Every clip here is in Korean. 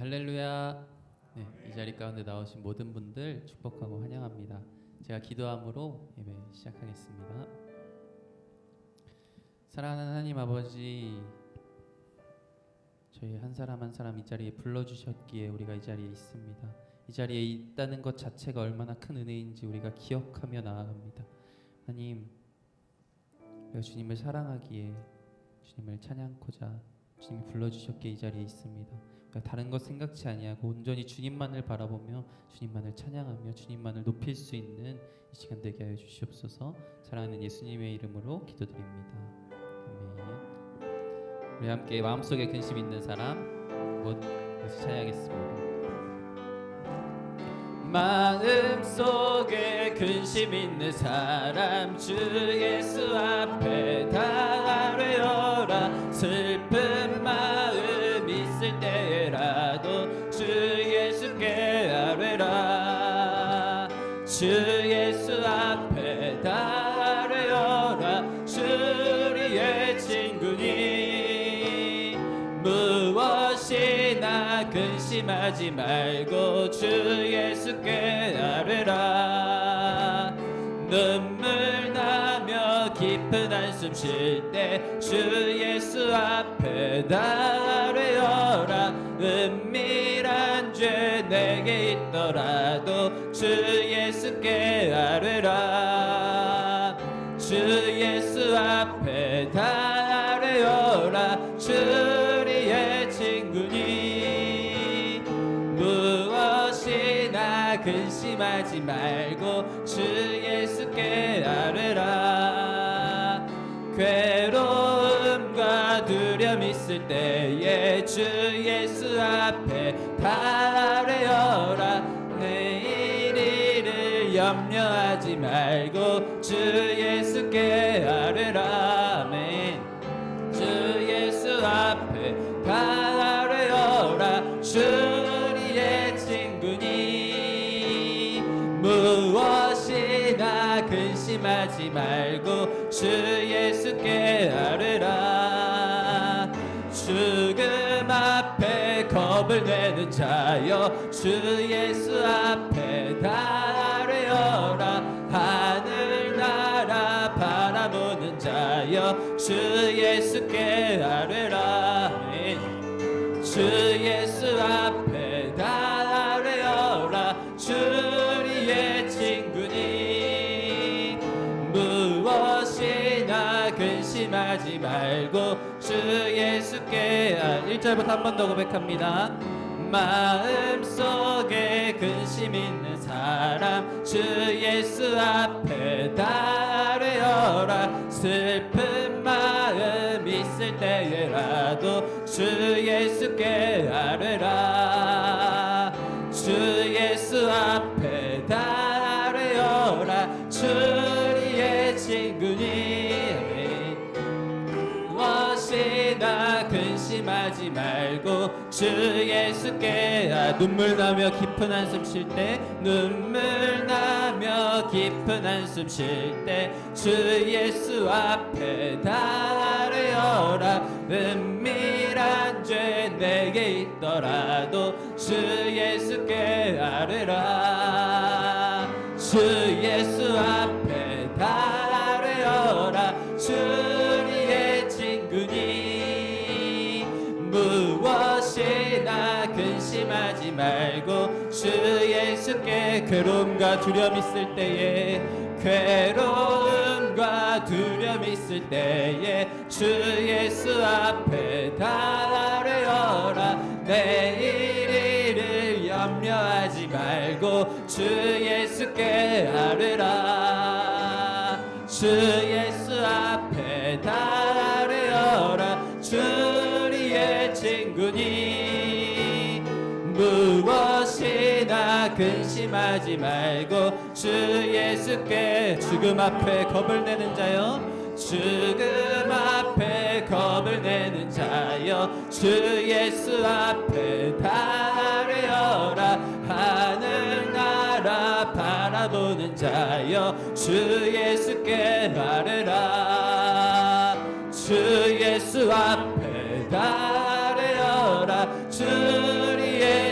할렐루야. 네, 이 자리 가운데 나오신 모든 분들 축복하고 환영합니다. 제가 기도함으로 예배 시작하겠습니다. 사랑하는 하나님 아버지, 저희 한 사람 한 사람 이 자리에 불러주셨기에 우리가 이 자리에 있습니다. 이 자리에 있다는 것 자체가 얼마나 큰 은혜인지 우리가 기억하며 나아갑니다. 하나님, 우리가 주님을 사랑하기에 주님을 찬양하고자 주님이 불러주셨기에 이 자리에 있습니다. 그러니까 다른 것 생각지 아니하고 온전히 주님만을 바라보며 주님만을 찬양하며 주님만을 높일 수 있는 이 시간 되게 하여 주시옵소서. 사랑하는 예수님의 이름으로 기도드립니다. 아멘. 우리 함께 마음속에 근심 있는 사람 같이 찬양하겠습니다. 마음속에 근심 있는 사람 주 예수 앞에 다 아뢰어라. 슬픈 마음 있을 때라도 주 예수께 아뢰라. 주 예수 앞에 다 아뢰어라. 주 우리의 친구니 무엇이나 근심하지 말고 주 예수께 아뢰라. 눈물 나며 깊은 한숨 쉴 때 주 예수 앞에 다 아뢰어라. 은밀한 죄 내게 있더라도 주 예수께 아뢰라. 주 예수 앞에 다 아뢰어라. 주 우리의 친구니 무엇이나 근심하지 말고 주 예수께 아뢰라. 괴로움과 두려움 있을 때에 주 예수 앞에 다 아뢰어라. 내일 일을 염려하지 말고 주 예수께 아뢰라. 아멘. 주 예수 앞에 다 아뢰어라. 주 우리의 친구니 무엇이나 근심하지 말고 주 예수께 아뢰라. 죽음 앞에 겁을 내는 자여 주 예수 앞에 다 아뢰어라. 하늘나라 바라보는 자여 주 예수께 아뢰라. 주 예수 앞에 다 아뢰어라. 주 우리의 친구니 무엇이나 근심하지 말고 주 예수께 1절부터 한 번 더 고백합니다. 마음속에 근심 있는 사람 주 예수 앞에 다 아뢰어라. 슬픈 마음 있을 때에라도 주 예수께 아뢰라. 주 예수 앞에 다 아뢰어라. 주 우리의 친구니 무엇이나 근심하지 말고 주 예수께 눈물 나며 깊은 한숨 쉴 때 눈물 나며 깊은 한숨 쉴 때 주 예수 앞에 다 아뢰어라. 은밀한 죄 내게 있더라도 주 예수께 아뢰라. 주 예수 앞에 다 아뢰어라. 주 우리의 친구니 무엇이나 근심하지 말고 주 예수께 괴로움과 두려움 있을 때에 괴로움과 두려움 있을 때에 주 예수 앞에 다 아뢰어라. 내일 일을 염려하지 말고 주 예수께 아뢰라. 주 예수 앞에 다 아뢰어라. 주 우리의 친구니 무엇이나 근심하지 말고 주 예수께 죽음 앞에 겁을 내는 자여 죽음 앞에 겁을 내는 자여 주 예수 앞에 다 아뢰어라. 하늘나라 바라보는 자여 주 예수께 아뢰라. 주 예수 앞에 다 아뢰어라. 주 우리의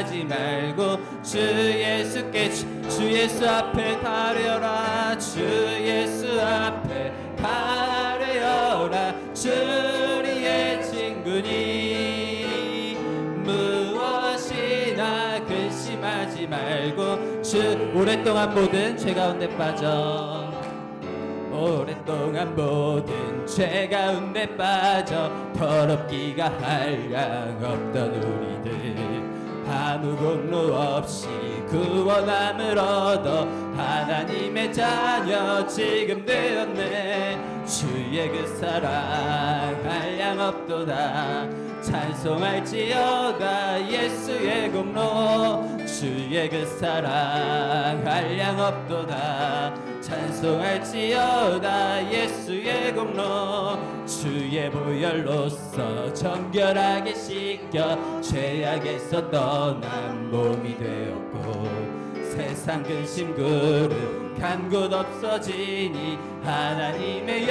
의심하지 말고 주 예수께 주 예수 앞에 가려라. 주 예수 앞에 가려라. 주리의 친구니 무엇이나 근심하지 말고 주 오랫동안 모든 죄 가운데 빠져 오랫동안 모든 죄 가운데 빠져 더럽기가 한량 없던 우리들 아무 공로 없이 구원함을 얻어 하나님의 자녀 지금 되었네. 주의 그 사랑 한량 없도다. 찬송할지어다 예수의 공로. 주의 그 사랑 한량 없도다. 찬송할지어다 예수의 공로. 주의 보혈로서 정결하게 씻겨 죄악에서 떠난 몸이 되었고 세상 근심 그름 간곳 없어지니 하나님의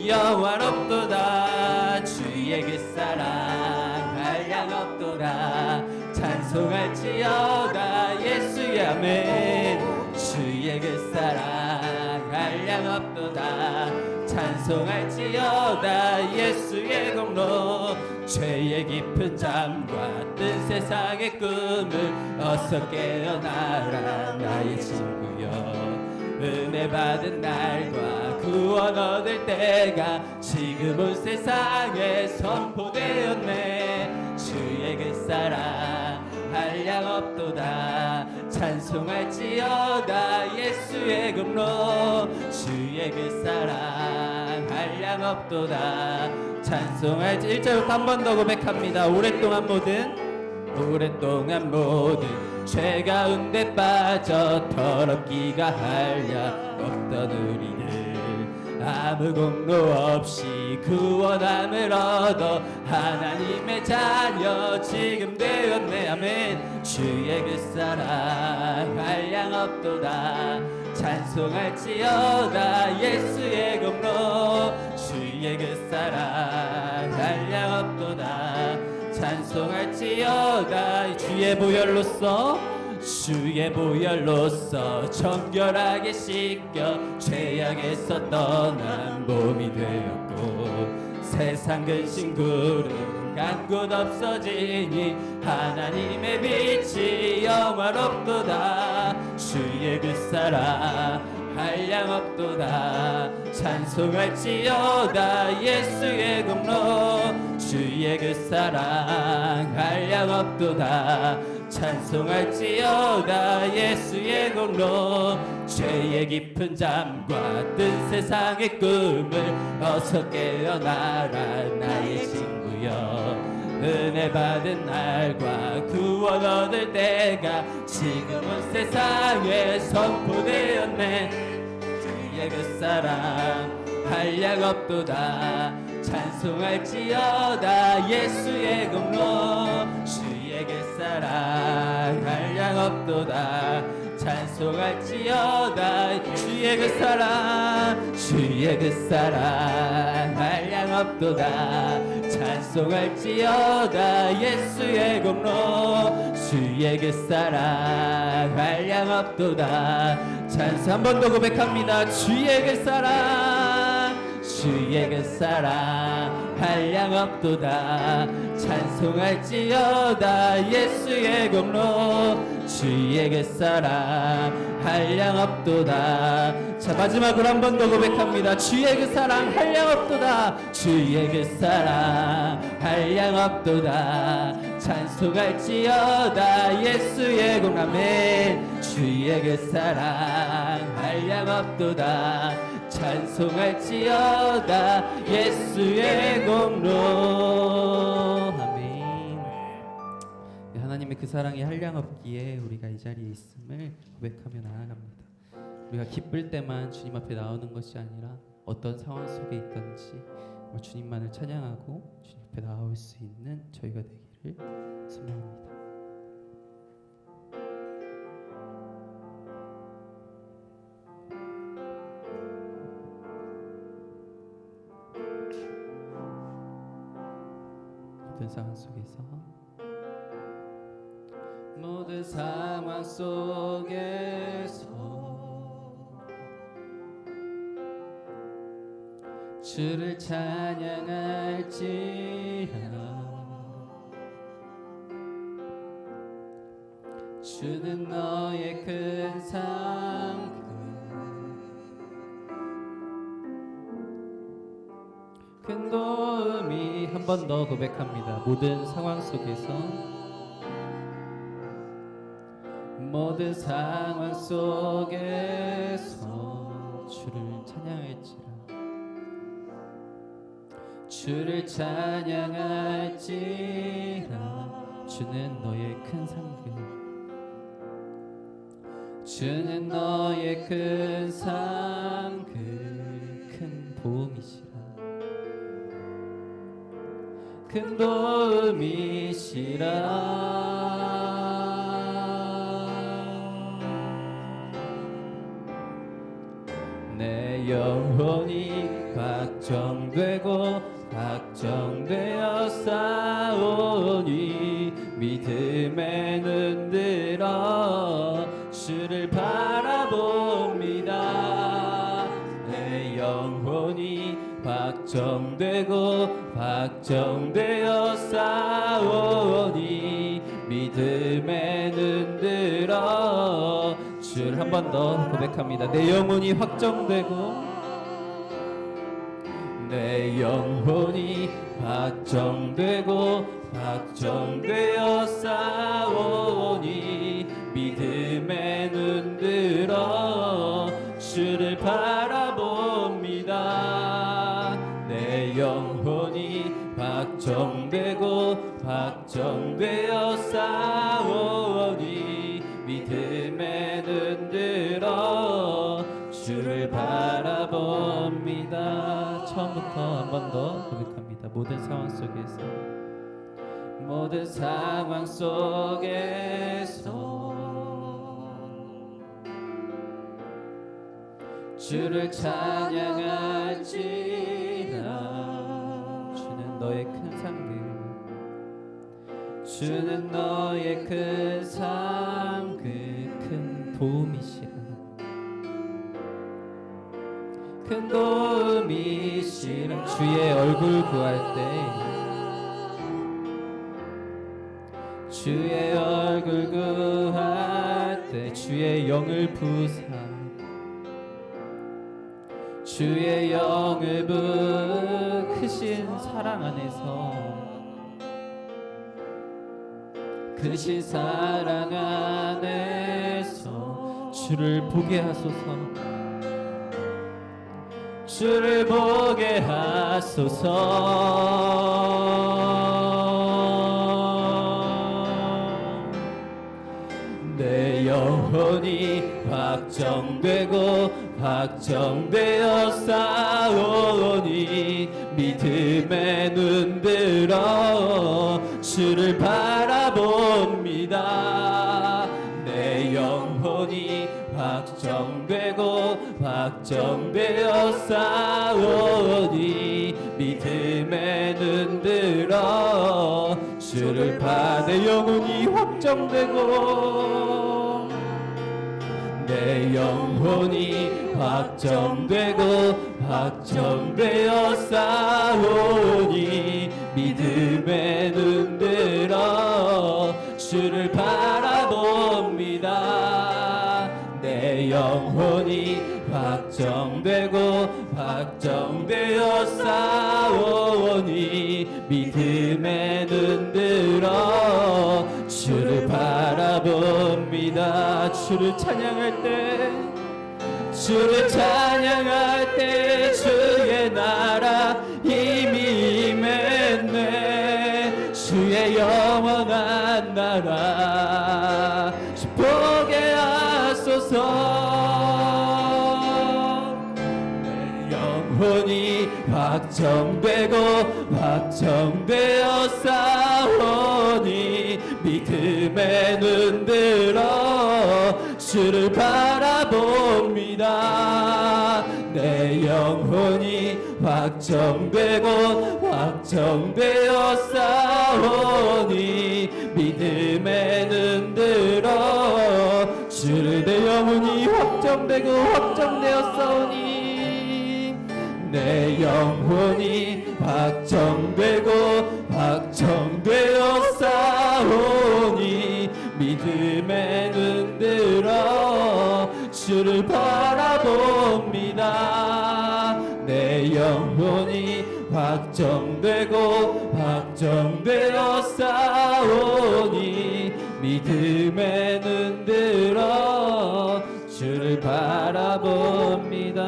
영화롭도다. 주의 그 사랑 한량 없도다. 찬송할지어다 예수의 아멘. 주의 그 사랑 한량 없도다. 찬송할지어다 예수의 공로. 죄의 깊은 잠과 뜬 세상의 꿈을 어서 깨어나라 나의 친구여. 은혜 받은 날과 구원 얻을 때가 지금 온 세상에 선포되었네. 주의 그 사랑 한량 없도다. 찬송할지어다 예수의 공로. 주의 그 사랑 한량 없도다. 찬송할지 1절부터 한 번 더 고백합니다. 오랫동안 모든 죄 가운데 빠져 더럽기가 한량 없던 우리들 아무 공로 없이 구원함을 얻어 하나님의 자녀 지금 되었네. 아멘. 주의 그 사랑 한량 없도다. 찬송할지어다 예수의 공로. 주의 그 사랑 한량 없도다. 찬송할지어다 주의 보혈로서 정결하게 씻겨 죄악에서 떠난 몸이 되었고 세상 근심 구름 간곳 없어지니 하나님의 빛이 영화롭도다. 주의 그 사랑 한량 없도다. 찬송할지어다 예수의 공로. 주의 그 사랑 한량 없도다. 찬송할지어다 예수의 공로. 죄의 깊은 잠과 뜬 세상의 꿈을 어서 깨어나라 나의 친구여. 은혜 받은 날과 구원 얻을 때가 지금은 세상에 선포되었네. 주의 그 사랑 한량 없도다. 찬송할지어다 예수의 공로. 주의 그 사랑 한량 없도다. 찬송할지어다 주의 그 사랑 한량 없도다. 찬송할지어다 예수의 공로. 주의 그 사랑 한량 없도다. 찬송 한 번 더 고백합니다. 주의 그 사랑 한량 없도다. 찬송할지어다 예수의 공로. 주의 그 사랑 한량 없도다. 자 마지막으로 한 번 더 고백합니다. 주의 그 사랑 한량 없도다. 주의 그 사랑 한량 없도다. 찬송할지어다 예수의 공로. 아멘. 주의 그 사랑 한량 없도다. 찬송할지어다 예수의 공로. 아멘. 하나님의 그 사랑이 한량없기에 우리가 이 자리에 있음을 고백하며 나아갑니다. 우리가 기쁠 때만 주님 앞에 나오는 것이 아니라 어떤 상황 속에 있든지 주님만을 찬양하고 주님 앞에 나올 수 있는 저희가 되기를 소망합니다. 모든 상황 속에서 모든 상황 속에서 주를 찬양할지라. 주는 너의 큰 상 큰 도움이. 한 번 더 고백합니다. 모든 상황 속에서 모든 상황 속에서 주를 찬양할지라. 주를 찬양할지라. 주는 너의 큰 상급, 주는 너의 큰 상급, 큰 도움이시라. 큰 도움이시라. 내 영혼이 확정되고 확정되어 싸우니 믿음에 눈 들어 주를 바라봅니다. 내 영혼이 확정되고 확정되어 싸우니 믿음에 눈 들어 주를. 한 번 더 고백합니다. 내 영혼이 확정되고 내 영혼이 확정되고 확정되어 싸우니 믿음에 눈 들어 주를 바라봅니다. 내 영혼이 확정되고 확정되어 싸우니 믿음에 눈 들어 주를 바라봅니다. 처음부터 한 번 더 고백합니다. 모든 상황 속에서 모든 상황 속에서 주를 찬양할지라. 주는 너의 큰 상급, 주는 너의 큰 상급, 큰 도움이시라. 큰 도움이시라. 주의 얼굴 구할 때 주의 얼굴 구할 때 주의 영을 부사 주의 영을 부 크신 사랑 안에서 크신 사랑 안에서 주를 보게 하소서. 주를 보게 하소서. 내 영혼이 확정되고 확정되어 싸우니 믿음에 눈 들어 주를 바라봅니다. 내 영혼이 확정되고 확정되어 싸우니 믿음에 눈 들어 주를 내 영혼이 확정되고 내 영혼이 확정되고 확정되어 싸우니 믿음에 눈 들어 주를 바라봅니다. 내 영혼이 확정되고 확정되어 싸우니 믿음에 눈 들어 주를 바라봅니다. 주를 찬양할 때 주를 찬양할 때 주의 나라 힘이 임했네. 주의 영원한 나라 보게 하소서. 내 영혼이 확정되고 확정되어 싸우니 믿음에 눈 들어 주를 바라봅니다. 내 영혼이 확정되어 싸우니 믿음에 눈 들어 주를 내 영혼이 확정되어 싸우니 내 영혼이 확정되어 싸우니 믿음에 눈 들어 주를 바라봅니다. 내 영혼이 확정되어 싸우니 믿음에 눈 들어 주를 바라봅니다.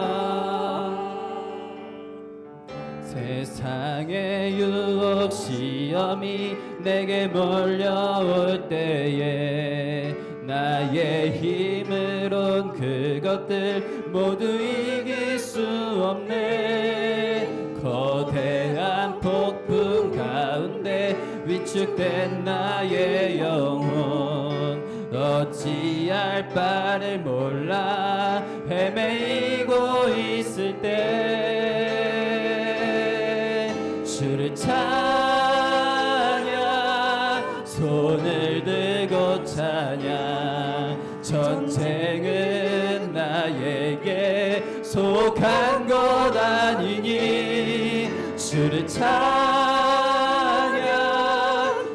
세상의 유혹 시험이 내게 몰려올 때에 나의 힘으론 그것들 모두 이길 수 없네. 거대한 폭풍 가운데 위축된 나의 영혼 어찌할 바를 몰라 헤매이고 있을 때 주를 찬양 손을 들고 찬양 전쟁은 나에게 속한 것 아니니 주를 찬양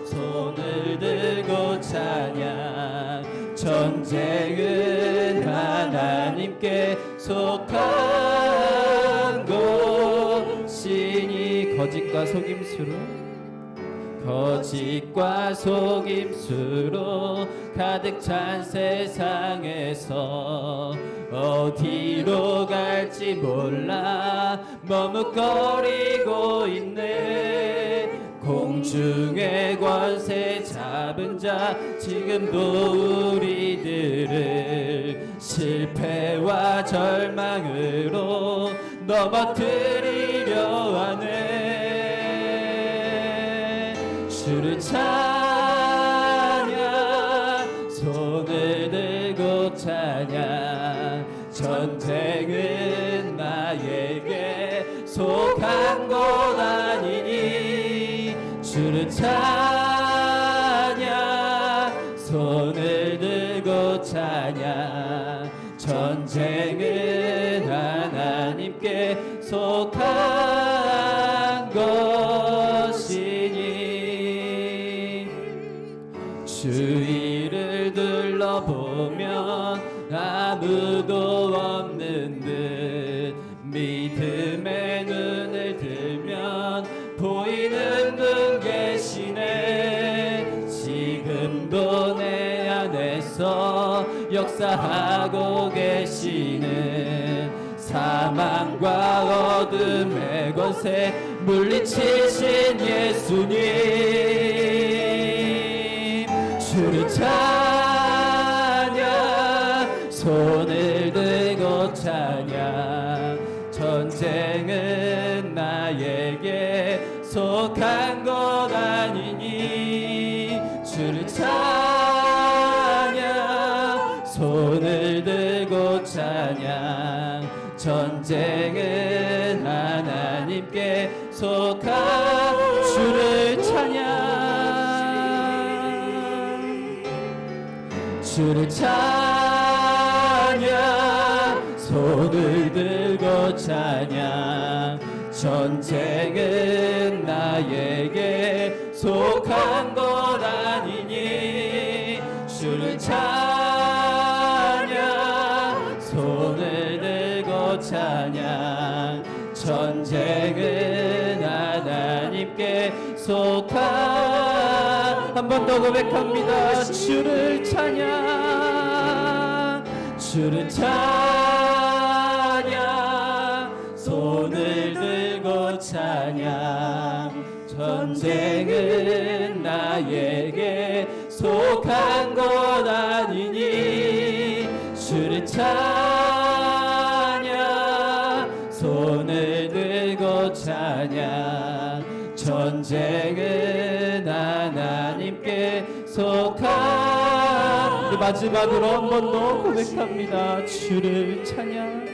손을 들고 찬양 전쟁은 하나님께 속한 것이니 거짓과 속임수로 가득 찬 세상에서 어디로 갈지 몰라 머뭇거리고 있네. 공중의 권세 잡은 자 지금도 우리들을 실패와 절망으로 넘어뜨리려 하네. 주를 찬양 손을 들고 찬양 전쟁은 나에게 속한 것 아니니 주를 찬양 손을 들고 찬양 전쟁은 하나님께 속한 것이니 주위를 둘러보면 아무도 없는 듯 믿음의 눈을 들면 보이는 분 계시네. 지금도 내 안에서 역사하고 계시는 사망과 어둠의 권세 물리치신 예수님 주를 찬양 손을 들고 찬양 전쟁은 나에게 속한 것 아니니 주를 찬양 손을 들고 찬양 전쟁은 하나님께 속한 주를 찬양 손을 들고 찬양 전쟁은 나에게 속한 것 아니니 주를 찬양 손을 들고 찬양 전쟁은 하나님께 속한 한 번 더 고백합니다. 주를 찬양 손을 들고 찬양 전쟁은 나에게 속한 것 아니니 주를 찬양 손을 들고 찬양 전쟁은 하나님께 속한 마지막으로 한 번 더 고백합니다. 주를 찬양,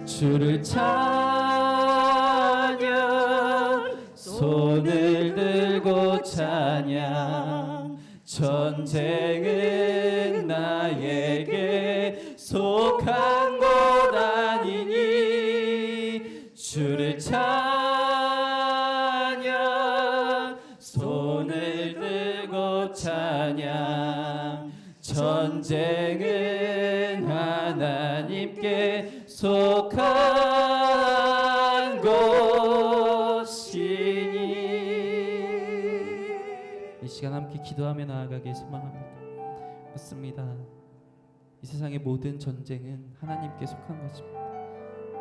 주를 찬양, 손을 들고 찬양. 전쟁은 나에게 속한 것 아니니 주를 찬양, 손을 들고 찬양. 전쟁은 하나님께 속한 것이니. 이 시간 함께 기도하며 나아가길 소망합니다. 맞습니다. 이 세상의 모든 전쟁은 하나님께 속한 것입니다.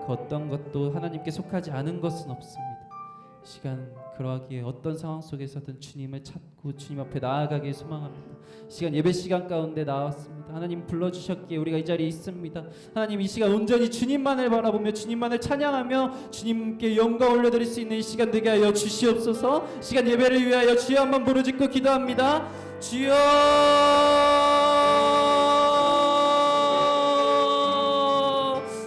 그 어떤 것도 하나님께 속하지 않은 것은 없습니다. 이 시간 그러하기에 어떤 상황 속에서든 주님을 찾고 주님 앞에 나아가길 소망합니다. 이 시간 예배 시간 가운데 나왔습니다. 하나님 불러주셨기에 우리가 이 자리에 있습니다. 하나님 이 시간 온전히 주님만을 바라보며 주님만을 찬양하며 주님께 영광 올려드릴 수 있는 이 시간 되게 하여 주시옵소서. 이 시간 예배를 위하여 주여 한번 부르짖고 기도합니다. 주여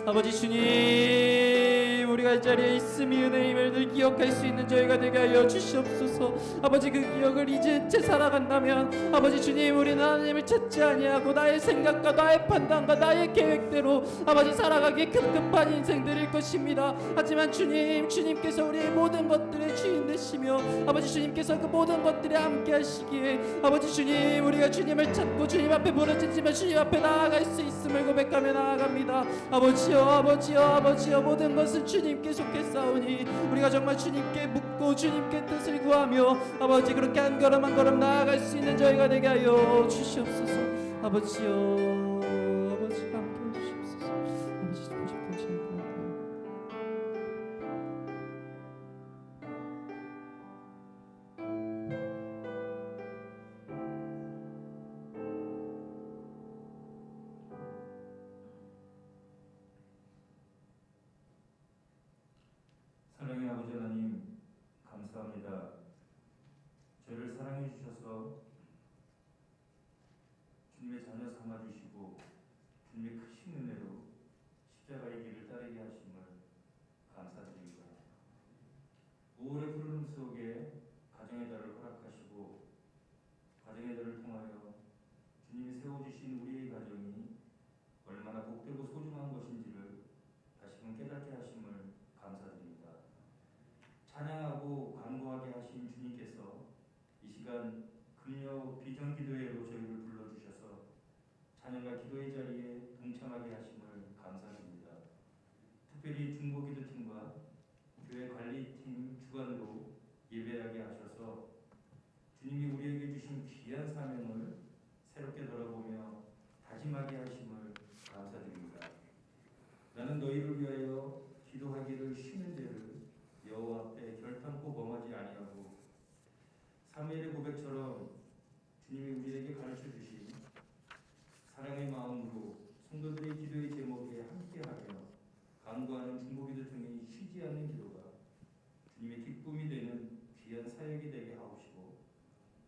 아버지 주님, 우리가 이 자리에 있음이 은혜임을 늘 기억할 수 있는 저희가 되게 하여 주시옵소서. 아버지 그 기억을 잊은 채 살아간다면 아버지 주님, 우리는 하나님을 찾지 아니하고 나의 생각과 나의 판단과 나의 계획대로 아버지 살아가기에 급급한 인생들일 것입니다. 하지만 주님, 주님께서 우리의 모든 것들의 주인 되시며 아버지 주님께서 그 모든 것들에 함께 하시기에 아버지 주님, 우리가 주님을 찾고 주님 앞에 부르짖으며 주님 앞에 나아갈 수 있음을 고백하며 나아갑니다. 아버지여, 아버지여, 아버지여, 모든 것은 주님께 속했사오니 우리가 정말 주님께 묻고 주님께 뜻을 구하며 아버지 그렇게 한 걸음 한 걸음 나아갈 수 있는 저희가 되게 하여 주시옵소서. 아버지여, 아버지 함께 해주시옵소서. 아버지 보고 싶은 저희가 사랑의 아버지 하나님, 감사합니다. 저를 사랑해 주셔서 주님의 자녀 삼아 주시고 주님의 크신 은혜로 십자가의 길을 따르게 하심을 감사드립니다. 5월의 푸른 속에 가정의 달을 허락하시고 가정의 달을 통하여 주님이 세워주신 우리의 가정이 얼마나 복되고 소중한 것인지를 다시금 깨닫게 하심을 감사드립니다. 찬양하고 간구하게 하신 주님께서 이 시간 금요 비전기도회로 저희를 불러주셔서 찬양과 기도의 자리에 동참하게 하심을 감사드립니다. 특별히 중보기도팀과 교회 관리팀 주관으로 예배하게 하셔서 주님이 우리에게 주신 귀한 사명을 새롭게 돌아보며 다짐하게 하심을 감사드립니다. 나는 너희를 위하여 기도하기를 쉬는 죄를 여호와 앞에 결탄코 범하지 아니하고 사무엘의 고백처럼 주님이 우리에게 가르쳐 주신 사랑의 마음으로 성도들의 기도의 제목에 함께하며 간구하는 중보기도 중에 쉬지 않는 기도가 주님의 기쁨이 되는 귀한 사역이 되게 하옵시고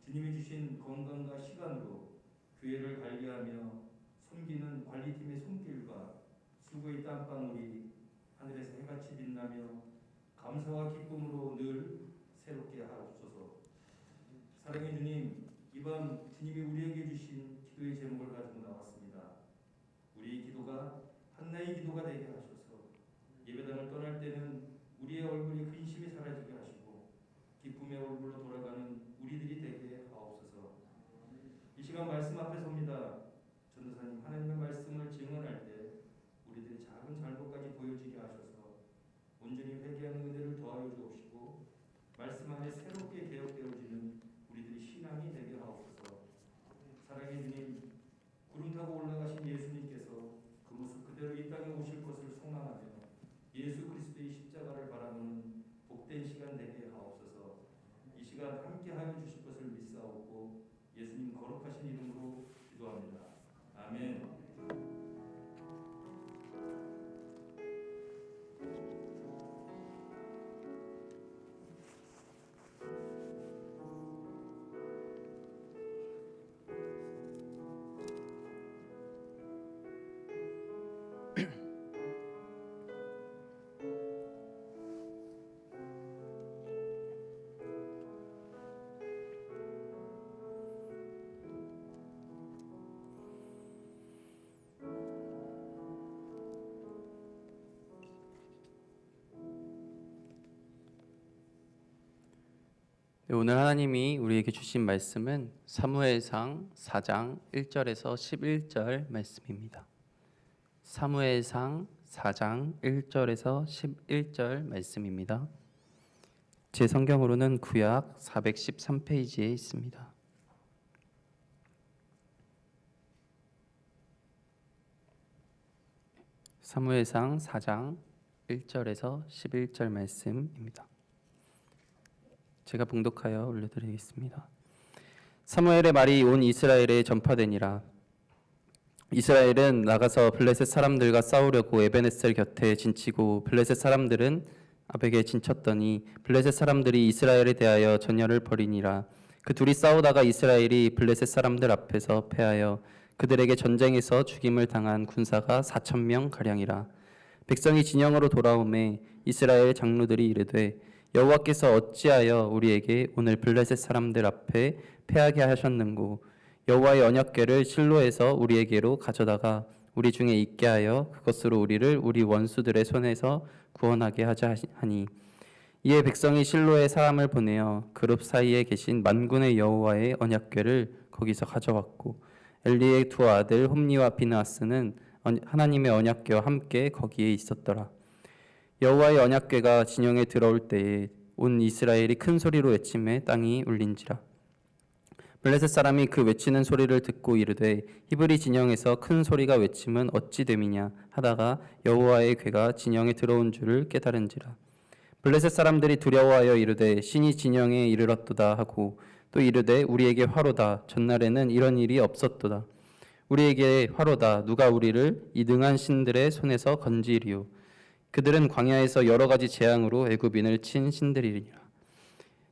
주님이 주신 건강과 시간으로 교회를 관리하며 섬기는 관리팀의 손길과 수고의 땀방울이 하늘에서 해같이 빛나며 감사와 기쁨으로 늘 새롭게 하옵소서. 사랑의 주님, 이밤 주님이 우리에게 주신 기도의 제목을 가지고 나왔습니다. 우리의 기도가 한나의 기도가 되게 하셔서 예배당을 떠날 때는 우리의 얼굴이 근심이 사라지게 하시고 기쁨의 얼굴로 돌아가는 우리들이 되게 하옵소서. 이 시간 말씀 앞에 섭니다. 전도사님, 하나님의 말씀을 증언할 때 우리들의 작은 잘못까지 보여지게 하셔서 온전히 회개하는 은혜를 더하여 주옵시고 말씀 안에 새롭게 개혁되어지는 우리들의 신앙이 되게 하옵소서. 사랑의 주님, 구름 타고 올라가신 예수님께서 그 모습 그대로 이 땅에 오실 것을 소망하며 예수 그리스도의 십자가를 바라보는 복된 시간 되게 하옵소서. 이 시간 함께하여 주실 것을 믿사옵고 예수님 거룩하신 이름으로 기도합니다. 아멘. 오늘 하나님이 우리에게 주신 말씀은 사무엘상 4장 1절에서 11절 말씀입니다. 사무엘상 4장 1절에서 11절 말씀입니다. 제 성경으로는 구약 413페이지에 있습니다. 사무엘상 4장 1절에서 11절 말씀입니다. 제가 봉독하여 올려드리겠습니다. 사무엘의 말이 온 이스라엘에 전파되니라. 이스라엘은 나가서 블레셋 사람들과 싸우려고 에베네셀 곁에 진치고 블레셋 사람들은 아벡에 진쳤더니 블레셋 사람들이 이스라엘에 대하여 전열을 벌이니라. 그 둘이 싸우다가 이스라엘이 블레셋 사람들 앞에서 패하여 그들에게 전쟁에서 죽임을 당한 군사가 4,000명 가량이라. 백성이 진영으로 돌아오매 이스라엘 장로들이 이르되 여호와께서 어찌하여 우리에게 오늘 블레셋 사람들 앞에 패하게 하셨는고 여호와의 언약궤를 실로에서 우리에게로 가져다가 우리 중에 있게 하여 그것으로 우리를 우리 원수들의 손에서 구원하게 하자 하니 이에 백성이 실로에 사람을 보내어 그룹 사이에 계신 만군의 여호와의 언약궤를 거기서 가져왔고 엘리의 두 아들 홈니와 비느하스는 하나님의 언약궤와 함께 거기에 있었더라. 여호와의 언약궤가 진영에 들어올 때에 온 이스라엘이 큰 소리로 외치매 땅이 울린지라. 블레셋 사람이 그 외치는 소리를 듣고 이르되 히브리 진영에서 큰 소리가 외침은 어찌 됨이냐 하다가 여호와의 궤가 진영에 들어온 줄을 깨달은지라. 블레셋 사람들이 두려워하여 이르되 신이 진영에 이르렀도다 하고 또 이르되 우리에게 화로다. 전날에는 이런 일이 없었도다. 우리에게 화로다. 누가 우리를 이 능한 신들의 손에서 건지리요. 그들은 광야에서 여러 가지 재앙으로 애굽인을 친 신들이니라.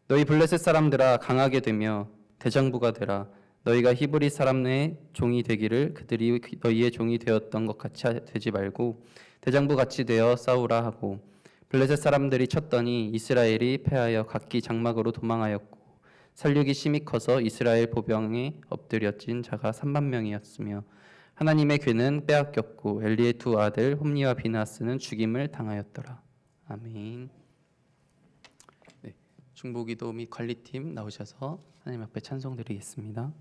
너희 블레셋 사람들아 강하게 되며 대장부가 되라. 너희가 히브리 사람의 종이 되기를 그들이 너희의 종이 되었던 것 같이 되지 말고 대장부 같이 되어 싸우라 하고 블레셋 사람들이 쳤더니 이스라엘이 패하여 각기 장막으로 도망하였고 살육이 심히 커서 이스라엘 보병에 엎드려진 자가 3만 명이었으며 하나님의 궤는 빼앗겼고 엘리의 두 아들 홈니와 비느하스는 죽임을 당하였더라. 아멘. 네, 중보기도 및 관리팀 나오셔서 하나님 앞에 찬송드리겠습니다.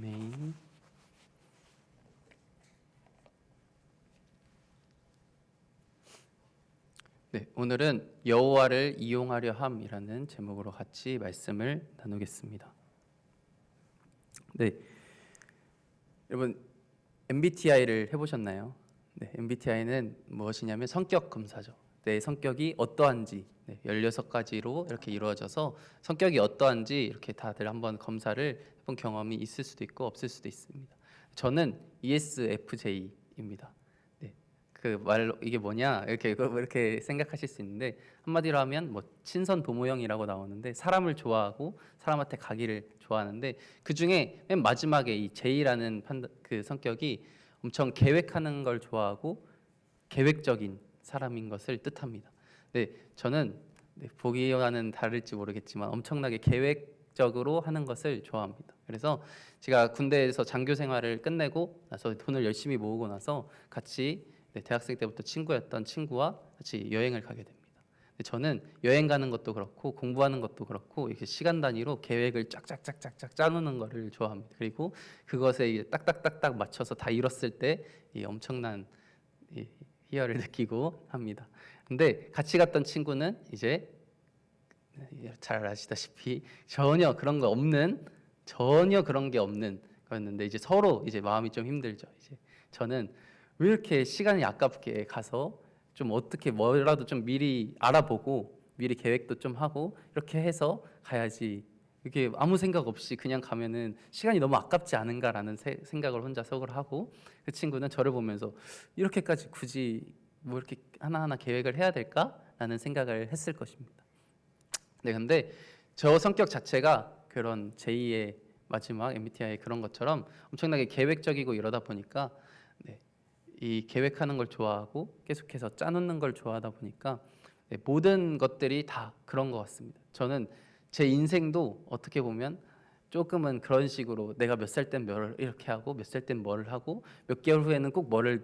아멘. 네, 오늘은 여호와를 이용하려 함이라는 제목으로 같이 말씀을 나누겠습니다. 네, 여러분 MBTI를 해보셨나요? 네, MBTI는 무엇이냐면 성격 검사죠. 내 성격이 어떠한지 16가지로 이렇게 이루어져서 성격이 어떠한지 이렇게 다들 한번 검사를 해본 경험이 있을 수도 있고 없을 수도 있습니다. 저는 ESFJ입니다. 네, 그 말로 이게 뭐냐 이렇게 생각하실 수 있는데 한마디로 하면 뭐 친선 도모형이라고 나오는데 사람을 좋아하고 사람한테 가기를 좋아하는데 그 중에 맨 마지막에 이 J라는 그 성격이 엄청 계획하는 걸 좋아하고 계획적인 사람인 것을 뜻합니다. 네, 저는 보기와는 다를지 모르겠지만 엄청나게 계획적으로 하는 것을 좋아합니다. 그래서 제가 군대에서 장교 생활을 끝내고 나서 돈을 열심히 모으고 나서 같이 대학생 때부터 친구였던 친구와 같이 여행을 가게 됩니다. 저는 여행 가는 것도 그렇고 공부하는 것도 그렇고 이렇게 시간 단위로 계획을 쫙쫙쫙쫙 짜놓는 거를 좋아합니다. 그리고 그것에 딱딱딱딱 맞춰서 다 이뤘을 때 이 엄청난 희열을 느끼고 합니다. 근데 같이 갔던 친구는 이제 잘 아시다시피 전혀 그런 게 없는 거였는데 이제 서로 이제 마음이 좀 힘들죠. 이제 저는 왜 이렇게 시간이 아깝게 가서 좀 어떻게 뭐라도 좀 미리 알아보고 미리 계획도 좀 하고 이렇게 해서 가야지. 이렇게 아무 생각 없이 그냥 가면은 시간이 너무 아깝지 않은가라는 생각을 혼자 속으로 하고 그 친구는 저를 보면서 이렇게까지 굳이 뭐 이렇게 하나하나 계획을 해야 될까라는 생각을 했을 것입니다. 네, 근데 저 성격 자체가 그런 제2의 마지막 MBTI 그런 것처럼 엄청나게 계획적이고 이러다 보니까 이 계획하는 걸 좋아하고 계속해서 짜놓는 걸 좋아하다 보니까 모든 것들이 다 그런 것 같습니다. 저는 제 인생도 어떻게 보면 조금은 그런 식으로 내가 몇 살 땐 뭘 이렇게 하고 몇 살 땐 뭐를 하고 몇 개월 후에는 꼭 뭐를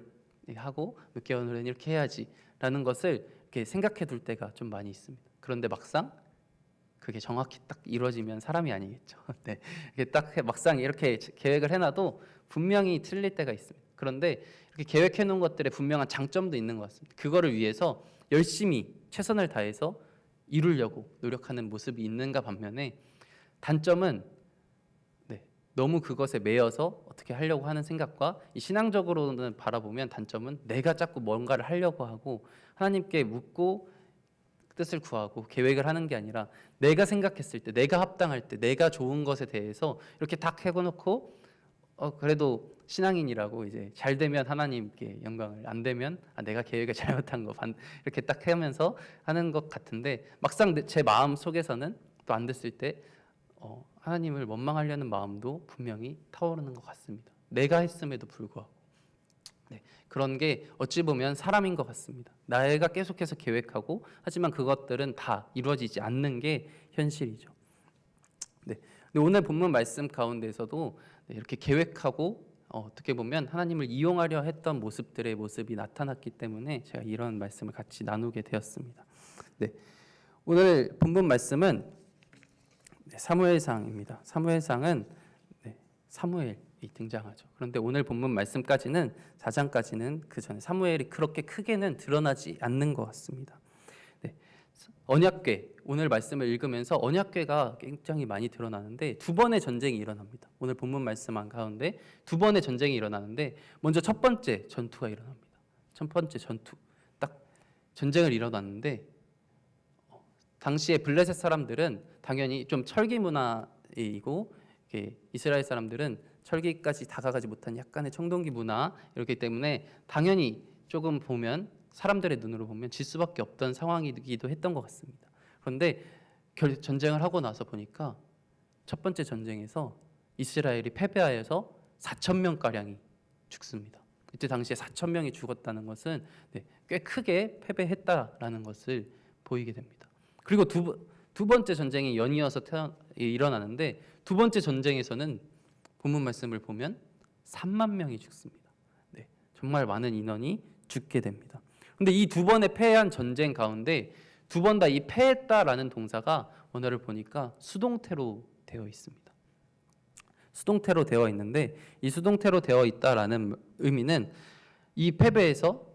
하고 몇 개월 후에는 이렇게 해야지라는 것을 이렇게 생각해 둘 때가 좀 많이 있습니다. 그런데 막상 그게 정확히 딱 이루어지면 사람이 아니겠죠. 네, 이게 딱 막상 이렇게 계획을 해놔도 분명히 틀릴 때가 있습니다. 그런데 이렇게 계획해 놓은 것들에 분명한 장점도 있는 것 같습니다. 그거를 위해서 열심히 최선을 다해서 이루려고 노력하는 모습이 있는가 반면에 단점은 너무 그것에 매여서 어떻게 하려고 하는 생각과 이 신앙적으로는 바라보면 단점은 내가 자꾸 뭔가를 하려고 하고 하나님께 묻고 뜻을 구하고 계획을 하는 게 아니라 내가 생각했을 때 내가 합당할 때 내가 좋은 것에 대해서 이렇게 딱 해놓고 그래도 신앙인이라고 이제 잘 되면 하나님께 영광을 안 되면 내가 계획을 잘못한 거 이렇게 딱 하면서 하는 것 같은데 막상 제 마음 속에서는 또 안 됐을 때 하나님을 원망하려는 마음도 분명히 타오르는 것 같습니다. 내가 했음에도 불구하고 그런 게 어찌 보면 사람인 것 같습니다. 내가 계속해서 계획하고 하지만 그것들은 다 이루어지지 않는 게 현실이죠. 근데 오늘 본문 말씀 가운데서도 이렇게 계획하고 어떻게 보면 하나님을 이용하려 했던 모습이 나타났기 때문에 제가 이런 말씀을 같이 나누게 되었습니다. 오늘 본문 말씀은 사무엘상입니다. 사무엘상은 사무엘이 등장하죠. 그런데 오늘 본문 말씀까지는 4장까지는 그 전에 사무엘이 그렇게 크게는 드러나지 않는 것 같습니다. 언약궤, 오늘 말씀을 읽으면서 언약궤가 굉장히 많이 드러나는데 두 번의 전쟁이 일어납니다. 오늘 본문 말씀 가운데 두 번의 전쟁이 일어나는데 먼저 첫 번째 전투가 일어납니다. 첫 번째 전투, 딱 전쟁을 일어났는데 당시에 블레셋 사람들은 당연히 좀 철기 문화이고 이스라엘 사람들은 철기까지 다가가지 못한 약간의 청동기 문화 이렇기 때문에 당연히 조금 보면 사람들의 눈으로 보면 질 수밖에 없던 상황이기도 했던 것 같습니다. 그런데 전쟁을 하고 나서 보니까 첫 번째 전쟁에서 이스라엘이 패배하여서 4,000명가량이 죽습니다. 이때 당시에 4,000명이 죽었다는 것은 꽤 크게 패배했다라는 것을 보이게 됩니다. 그리고 두 번째 전쟁이 연이어서 일어나는데 두 번째 전쟁에서는 본문 말씀을 보면 3만 명이 죽습니다. 정말 많은 인원이 죽게 됩니다. 그런데 이 두 번의 패한 전쟁 가운데 두 번 다 이 패했다라는 동사가 언어를 보니까 수동태로 되어 있습니다. 수동태로 되어 있는데 이 수동태로 되어 있다라는 의미는 이 패배에서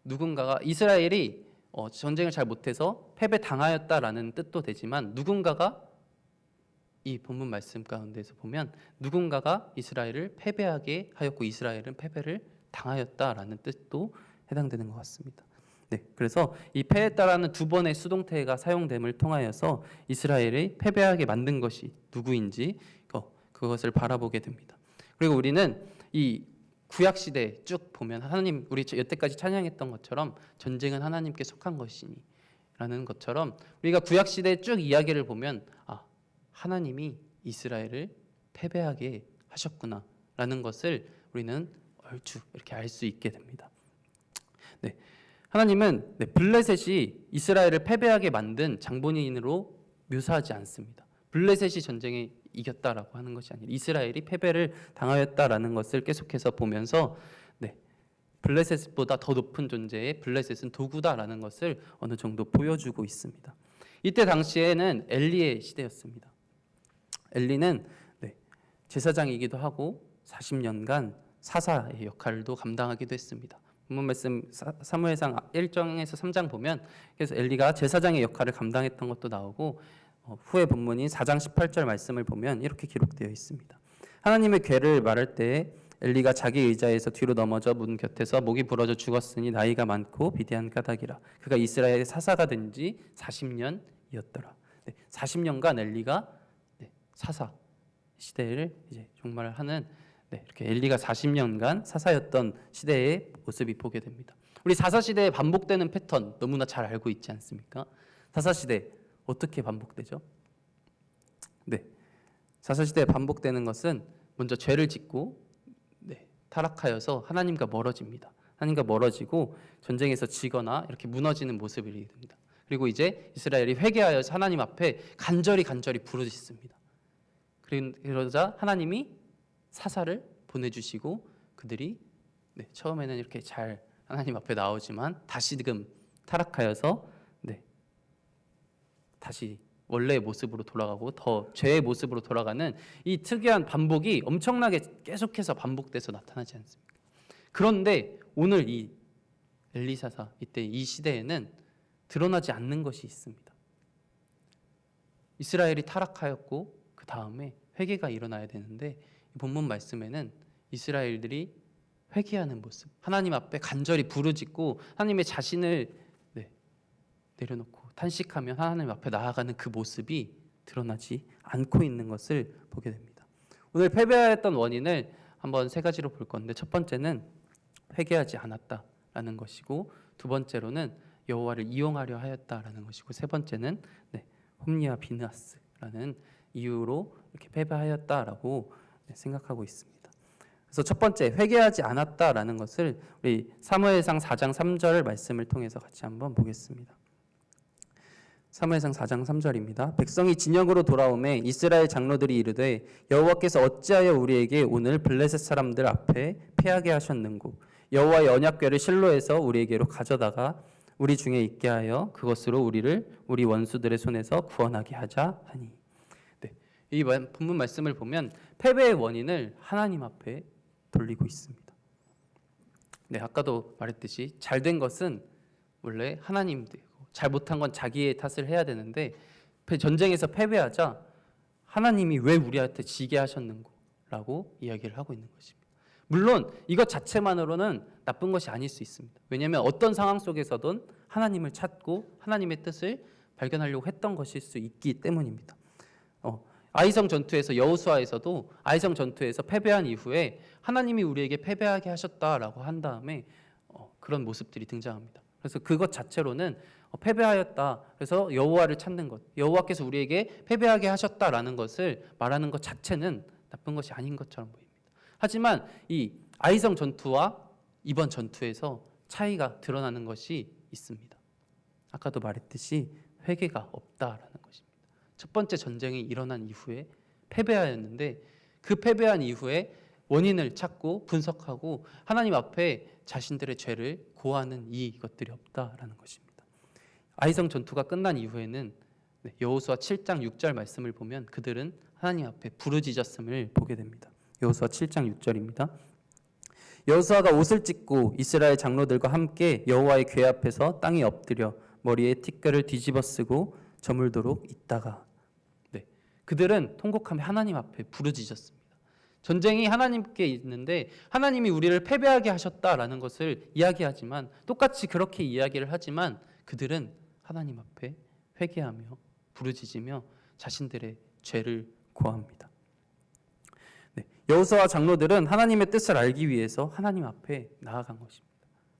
누군가가 이스라엘이 전쟁을 잘 못해서 패배당하였다라는 뜻도 되지만 누군가가 이 본문 말씀 가운데서 보면 누군가가 이스라엘을 패배하게 하였고 이스라엘은 패배를 당하였다라는 뜻도 해당되는 것 같습니다. 네, 그래서 이 패했다라는 두 번의 수동태가 사용됨을 통하여서 이스라엘이 패배하게 만든 것이 누구인지 그것을 바라보게 됩니다. 그리고 우리는 이 구약 시대 쭉 보면 하나님 우리 여태까지 찬양했던 것처럼 전쟁은 하나님께 속한 것이니라는 것처럼 우리가 구약 시대 쭉 이야기를 보면 하나님이 이스라엘을 패배하게 하셨구나라는 것을 우리는 얼추 이렇게 알 수 있게 됩니다. 네, 하나님은 블레셋이 이스라엘을 패배하게 만든 장본인으로 묘사하지 않습니다. 블레셋이 전쟁에 이겼다라고 하는 것이 아니라 이스라엘이 패배를 당하였다라는 것을 계속해서 보면서 블레셋보다 더 높은 존재의 블레셋은 도구다라는 것을 어느 정도 보여주고 있습니다. 이때 당시에는 엘리의 시대였습니다. 엘리는 제사장이기도 하고 40년간 사사의 역할도 감당하기도 했습니다. 본문 말씀 사무엘상 1장에서 3장 보면 그래서 엘리가 제사장의 역할을 감당했던 것도 나오고 후에 본문인 4장 18절 말씀을 보면 이렇게 기록되어 있습니다. 하나님의 괴를 말할 때에 엘리가 자기 의자에서 뒤로 넘어져 문 곁에서 목이 부러져 죽었으니 나이가 많고 비대한 까닭이라. 그가 이스라엘의 사사가 된 지 40년이었더라. 40년간 엘리가 사사 시대를 이제 종말하는 이렇게 엘리가 40년간 사사였던 시대의 모습이 보게 됩니다. 우리 사사 시대에 반복되는 패턴 너무나 잘 알고 있지 않습니까? 사사 시대 어떻게 반복되죠? 사사 시대에 반복되는 것은 먼저 죄를 짓고 타락하여서 하나님과 멀어집니다. 하나님과 멀어지고 전쟁에서 지거나 이렇게 무너지는 모습이 됩니다. 그리고 이제 이스라엘이 회개하여서 하나님 앞에 간절히 부르짖습니다. 그러자 하나님이 사사를 보내주시고 그들이 처음에는 이렇게 잘 하나님 앞에 나오지만 다시금 타락하여서 다시 원래의 모습으로 돌아가고 더 죄의 모습으로 돌아가는 이 특이한 반복이 엄청나게 계속해서 반복돼서 나타나지 않습니까? 그런데 오늘 이 엘리사사 이때 이 시대에는 드러나지 않는 것이 있습니다. 이스라엘이 타락하였고 그 다음에 회개가 일어나야 되는데 본문 말씀에는 이스라엘들이 회개하는 모습, 하나님 앞에 간절히 부르짖고 하나님의 자신을 내려놓고 탄식하며 하나님 앞에 나아가는 그 모습이 드러나지 않고 있는 것을 보게 됩니다. 오늘 패배하였던 원인을 한번 세 가지로 볼 건데 첫 번째는 회개하지 않았다라는 것이고 두 번째로는 여호와를 이용하려 하였다라는 것이고 세 번째는 홈리와 비느하스라는 이유로 이렇게 패배하였다라고 생각하고 있습니다. 그래서 첫 번째 회개하지 않았다라는 것을 우리 사무엘상 4장 3절 말씀을 통해서 같이 한번 보겠습니다. 사무엘상 4장 3절입니다. 백성이 진영으로 돌아오매 이스라엘 장로들이 이르되 여호와께서 어찌하여 우리에게 오늘 블레셋 사람들 앞에 패하게 하셨는고 여호와의 언약궤를 실로에서 우리에게로 가져다가 우리 중에 있게 하여 그것으로 우리를 우리 원수들의 손에서 구원하게 하자 하니. 이 본문 말씀을 보면 패배의 원인을 하나님 앞에 돌리고 있습니다. 아까도 말했듯이 잘된 것은 원래 하나님 되고 잘못한 건 자기의 탓을 해야 되는데 전쟁에서 패배하자 하나님이 왜 우리한테 지게 하셨는고 라고 이야기를 하고 있는 것입니다. 물론 이것 자체만으로는 나쁜 것이 아닐 수 있습니다. 왜냐하면 어떤 상황 속에서든 하나님을 찾고 하나님의 뜻을 발견하려고 했던 것일 수 있기 때문입니다. 아이성 전투에서 여호수아에서도 아이성 전투에서 패배한 이후에 하나님이 우리에게 패배하게 하셨다라고 한 다음에 그런 모습들이 등장합니다. 그래서 그것 자체로는 패배하였다. 그래서 여호와를 찾는 것, 여호와께서 우리에게 패배하게 하셨다라는 것을 말하는 것 자체는 나쁜 것이 아닌 것처럼 보입니다. 하지만 이 아이성 전투와 이번 전투에서 차이가 드러나는 것이 있습니다. 아까도 말했듯이 회개가 없다라는 것입니다. 첫 번째 전쟁이 일어난 이후에 패배하였는데 그 패배한 이후에 원인을 찾고 분석하고 하나님 앞에 자신들의 죄를 고하는 이것들이 없다라는 것입니다. 아이성 전투가 끝난 이후에는 여호수아 7장 6절 말씀을 보면 그들은 하나님 앞에 부르짖었음을 보게 됩니다. 여호수아 7장 6절입니다. 여호수아가 옷을 찢고 이스라엘 장로들과 함께 여호와의 궤 앞에서 땅에 엎드려 머리에 티끌을 뒤집어 쓰고 저물도록 있다가 그들은 통곡하며 하나님 앞에 부르짖었습니다. 전쟁이 하나님께 있는데 하나님이 우리를 패배하게 하셨다라는 것을 이야기하지만 똑같이 그렇게 이야기를 하지만 그들은 하나님 앞에 회개하며 부르짖으며 자신들의 죄를 고합니다. 여호수아 장로들은 하나님의 뜻을 알기 위해서 하나님 앞에 나아간 것입니다.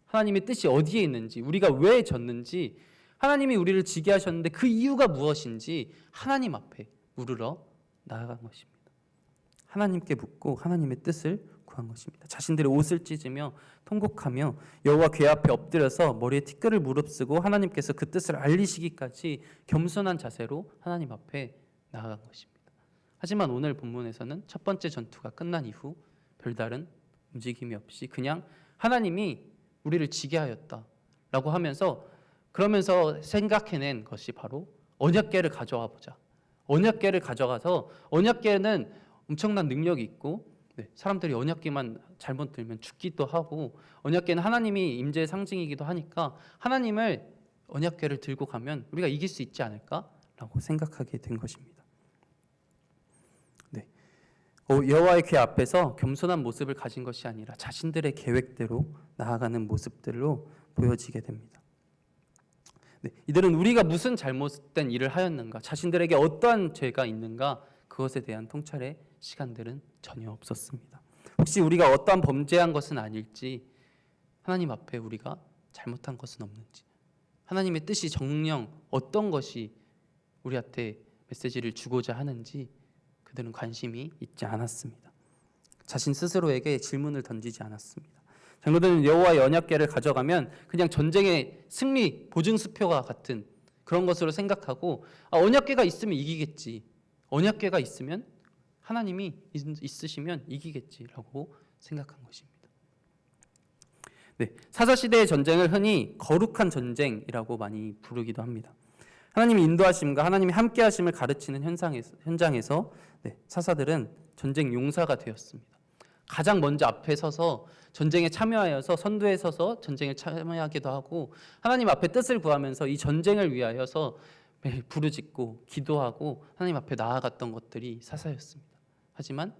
하나님의 뜻이 어디에 있는지, 우리가 왜 졌는지, 하나님이 우리를 지게 하셨는데 그 이유가 무엇인지 하나님 앞에 물으러 나아간 것입니다. 하나님께 묻고 하나님의 뜻을 구한 것입니다. 자신들의 옷을 찢으며 통곡하며 여호와 궤 앞에 엎드려서 머리에 티끌을 무릅쓰고 하나님께서 그 뜻을 알리시기까지 겸손한 자세로 하나님 앞에 나아간 것입니다. 하지만 오늘 본문에서는 첫 번째 전투가 끝난 이후 별다른 움직임이 없이 그냥 하나님이 우리를 지게 하였다라고 하면서 그러면서 생각해낸 것이 바로 언약궤를 가져와 보자. 언약궤를 가져가서 언약궤는 엄청난 능력이 있고 사람들이 언약궤만 잘못 들면 죽기도 하고 언약궤는 하나님이 임재의 상징이기도 하니까 하나님을 언약궤를 들고 가면 우리가 이길 수 있지 않을까라고 생각하게 된 것입니다. 여호와의 궤 앞에서 겸손한 모습을 가진 것이 아니라 자신들의 계획대로 나아가는 모습들로 보여지게 됩니다. 이들은 우리가 무슨 잘못된 일을 하였는가, 자신들에게 어떠한 죄가 있는가, 그것에 대한 통찰의 시간들은 전혀 없었습니다. 혹시 우리가 어떠한 범죄한 것은 아닐지, 하나님 앞에 우리가 잘못한 것은 없는지, 하나님의 뜻이 정녕 어떤 것이 우리한테 메시지를 주고자 하는지 그들은 관심이 있지 않았습니다. 자신 스스로에게 질문을 던지지 않았습니다. 장로들은 여호와의 언약궤를 가져가면 그냥 전쟁의 승리 보증수표와 같은 그런 것으로 생각하고 언약궤가 있으면 이기겠지. 언약궤가 있으면 하나님이 있으시면 이기겠지라고 생각한 것입니다. 사사시대의 전쟁을 흔히 거룩한 전쟁이라고 많이 부르기도 합니다. 하나님의 인도하심과 하나님의 함께하심을 가르치는 현장에서 사사들은 전쟁 용사가 되었습니다. 가장 먼저 앞에 서서 전쟁에 참여하여서 선두에 서서 전쟁에 참여하기도 하고 하나님 앞에 뜻을 구하면서 이 전쟁을 위하여서 매일 부르짖고 기도하고 하나님 앞에 나아갔던 것들이 사사였습니다. 하지만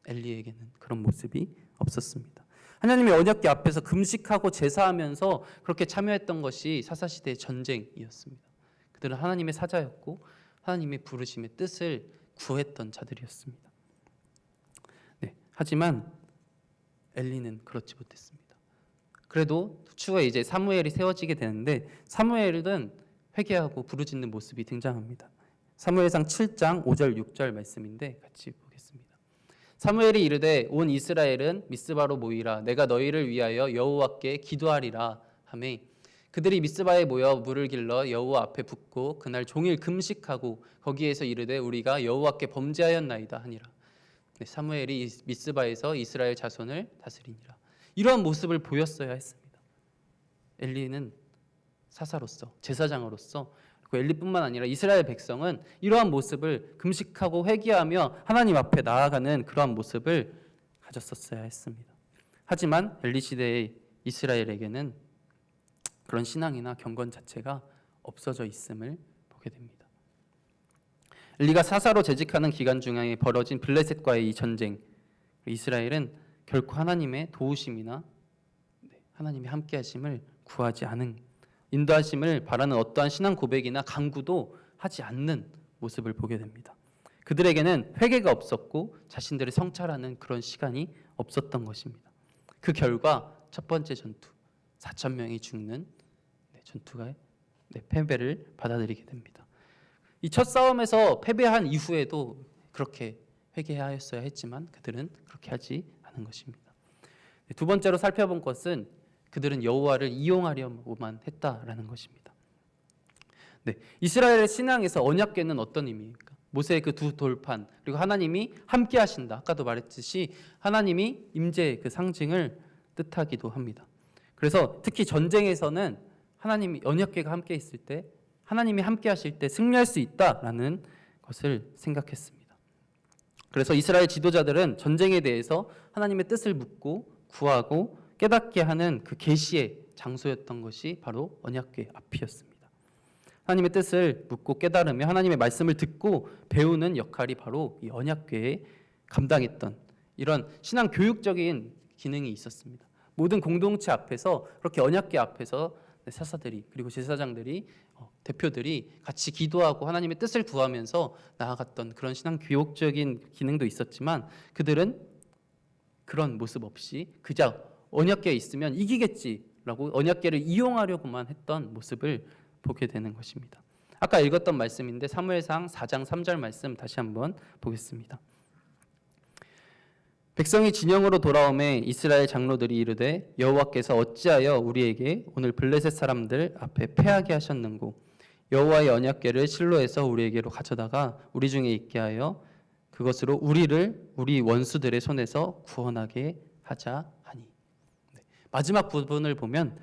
엘리에게는 그런 모습이 없었습니다. 하나님의 언약궤 앞에서 금식하고 제사하면서 그렇게 참여했던 것이 사사시대의 전쟁이었습니다. 그들은 하나님의 사자였고 하나님의 부르심의 뜻을 구했던 자들이었습니다. 하지만 엘리는 그렇지 못했습니다. 그래도 추후에 이제 사무엘이 세워지게 되는데 사무엘은 회개하고 부르짖는 모습이 등장합니다. 사무엘상 7장 5절 6절 말씀인데 같이 보겠습니다. 사무엘이 이르되 온 이스라엘은 미스바로 모이라 내가 너희를 위하여 여호와께 기도하리라 하매 그들이 미스바에 모여 물을 길러 여호와 앞에 붓고 그날 종일 금식하고 거기에서 이르되 우리가 여호와께 범죄하였나이다 하니라. 사무엘이 미스바에서 이스라엘 자손을 다스리니라. 이러한 모습을 보였어야 했습니다. 엘리는 사사로서 제사장으로서 그리고 엘리뿐만 아니라 이스라엘 백성은 이러한 모습을 금식하고 회개하며 하나님 앞에 나아가는 그러한 모습을 가졌었어야 했습니다. 하지만 엘리 시대의 이스라엘에게는 그런 신앙이나 경건 자체가 없어져 있음을 보게 됩니다. 엘리가 사사로 재직하는 기간 중에 벌어진 블레셋과의 이 전쟁, 이스라엘은 결코 하나님의 도우심이나 하나님의 함께하심을 구하지 않은, 인도하심을 바라는 어떠한 신앙 고백이나 간구도 하지 않는 모습을 보게 됩니다. 그들에게는 회개가 없었고 자신들을 성찰하는 그런 시간이 없었던 것입니다. 그 결과 첫 번째 전투, 4,000명이 죽는 전투가 패배를 받아들이게 됩니다. 이 첫 싸움에서 패배한 이후에도 그렇게 회개하였어야 했지만 그들은 그렇게 하지 않은 것입니다. 두 번째로 살펴본 것은 그들은 여호와를 이용하려고만 했다라는 것입니다. 이스라엘의 신앙에서 언약궤는 어떤 의미입니까? 모세의 그 두 돌판 그리고 하나님이 함께 하신다. 아까도 말했듯이 하나님이 임재의 그 상징을 뜻하기도 합니다. 그래서 특히 전쟁에서는 하나님이 언약궤가 함께 있을 때 하나님이 함께 하실 때 승리할 수 있다라는 것을 생각했습니다. 그래서 이스라엘 지도자들은 전쟁에 대해서 하나님의 뜻을 묻고 구하고 깨닫게 하는 그 계시의 장소였던 것이 바로 언약궤 앞이었습니다. 하나님의 뜻을 묻고 깨달으며 하나님의 말씀을 듣고 배우는 역할이 바로 이 언약궤에 감당했던 이런 신앙 교육적인 기능이 있었습니다. 모든 공동체 앞에서 그렇게 언약궤 앞에서 사사들이 그리고 제사장들이 대표들이 같이 기도하고 하나님의 뜻을 구하면서 나아갔던 그런 신앙 교육적인 기능도 있었지만 그들은 그런 모습 없이 그저 언약궤에 있으면 이기겠지라고 언약궤를 이용하려고만 했던 모습을 보게 되는 것입니다. 아까 읽었던 말씀인데 사무엘상 4장 3절 말씀 다시 한번 보겠습니다. 백성이 진영으로 돌아오매 이스라엘 장로들이 이르되 여호와께서 어찌하여 우리에게 오늘 블레셋 사람들 앞에 패하게 하셨는고 여호와의 언약궤를 실로에서 우리에게로 가져다가 우리 중에 있게 하여 그것으로 우리를 우리 원수들의 손에서 구원하게 하자 하니. 마지막 부분을 보면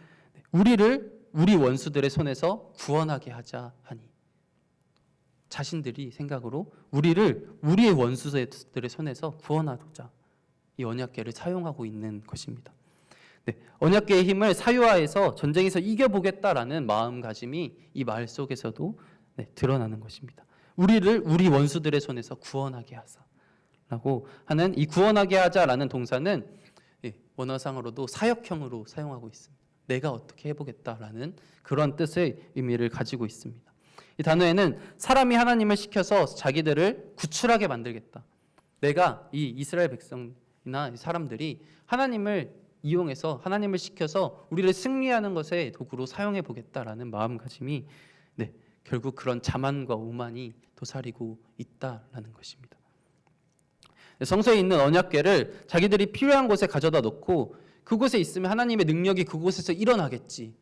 우리를 우리 원수들의 손에서 구원하게 하자 하니. 자신들이 생각으로 우리를 우리의 원수들의 손에서 구원하자 이 언약궤를 사용하고 있는 것입니다. 언약궤의 힘을 사유화해서 전쟁에서 이겨보겠다라는 마음가짐이 이 말 속에서도 드러나는 것입니다. 우리를 우리 원수들의 손에서 구원하게 하자라고 하는 이 구원하게 하자라는 동사는 원어상으로도 사역형으로 사용하고 있습니다. 내가 어떻게 해보겠다라는 그런 뜻의 의미를 가지고 있습니다. 이 단어에는 사람이 하나님을 시켜서 자기들을 구출하게 만들겠다. 내가 이 이스라엘 백성이나 사람들이 하나님을 이용해서 하나님을 시켜서 우리를 승리하는 것에 도구로 사용해 보겠다라는 마음가짐이 결국 그런 자만과 오만이 도사리고 있다라는 것입니다. 성서에 있는 언약궤를 자기들이 필요한 곳에 가져다 놓고 그곳에 있으면 하나님의 능력이 그곳에서 일어나겠지.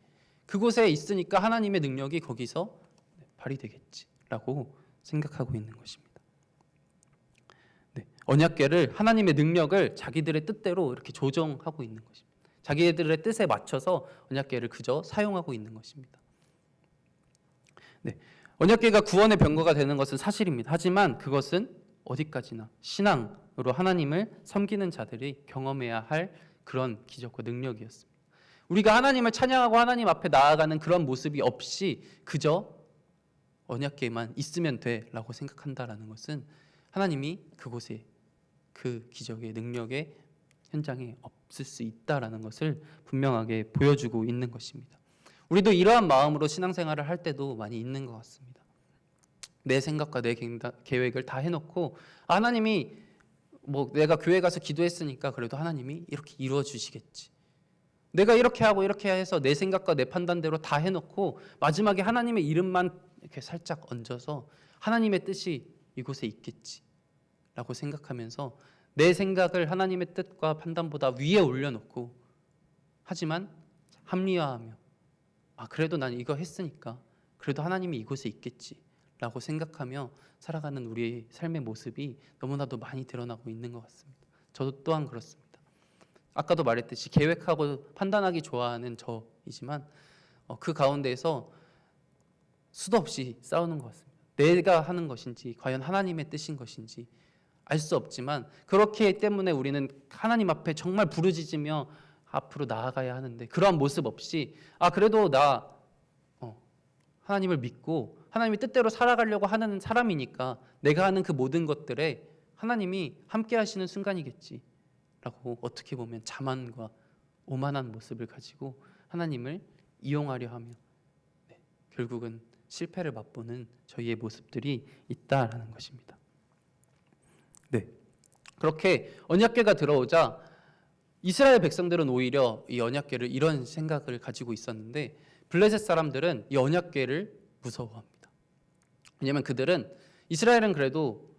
그곳에 있으니까 하나님의 능력이 거기서 발휘되겠지라고 생각하고 있는 것입니다. 언약궤를 하나님의 능력을 자기들의 뜻대로 이렇게 조정하고 있는 것입니다. 자기들의 뜻에 맞춰서 언약궤를 그저 사용하고 있는 것입니다. 언약궤가 구원의 병거가 되는 것은 사실입니다. 하지만 그것은 어디까지나 신앙으로 하나님을 섬기는 자들이 경험해야 할 그런 기적과 능력이었습니다. 우리가 하나님을 찬양하고 하나님 앞에 나아가는 그런 모습이 없이 그저 언약궤만 있으면 돼라고 생각한다라는 것은 하나님이 그곳에 그 기적의 능력의 현장에 없을 수 있다라는 것을 분명하게 보여주고 있는 것입니다. 우리도 이러한 마음으로 신앙생활을 할 때도 많이 있는 것 같습니다. 내 생각과 내 계획을 다 해놓고 하나님이 내가 교회 가서 기도했으니까 그래도 하나님이 이렇게 이루어 주시겠지. 내가 이렇게 하고 이렇게 해서 내 생각과 내 판단대로 다 해놓고 마지막에 하나님의 이름만 이렇게 살짝 얹어서 하나님의 뜻이 이곳에 있겠지 라고 생각하면서 내 생각을 하나님의 뜻과 판단보다 위에 올려놓고 하지만 합리화하며 그래도 난 이거 했으니까 그래도 하나님이 이곳에 있겠지 라고 생각하며 살아가는 우리의 삶의 모습이 너무나도 많이 드러나고 있는 것 같습니다. 저도 또한 그렇습니다. 아까도 말했듯이 계획하고 판단하기 좋아하는 저이지만 그 가운데에서 수도 없이 싸우는 것 같습니다. 내가 하는 것인지 과연 하나님의 뜻인 것인지 알 수 없지만 그렇기 때문에 우리는 하나님 앞에 정말 부르짖으며 앞으로 나아가야 하는데 그러한 모습 없이 그래도 나 하나님을 믿고 하나님의 뜻대로 살아가려고 하는 사람이니까 내가 하는 그 모든 것들에 하나님이 함께 하시는 순간이겠지 라고 어떻게 보면 자만과 오만한 모습을 가지고 하나님을 이용하려 하며 결국은 실패를 맛보는 저희의 모습들이 있다라는 것입니다. 그렇게 언약궤가 들어오자 이스라엘 백성들은 오히려 이 언약궤를 이런 생각을 가지고 있었는데 블레셋 사람들은 이 언약궤를 무서워합니다. 왜냐하면 그들은 이스라엘은 그래도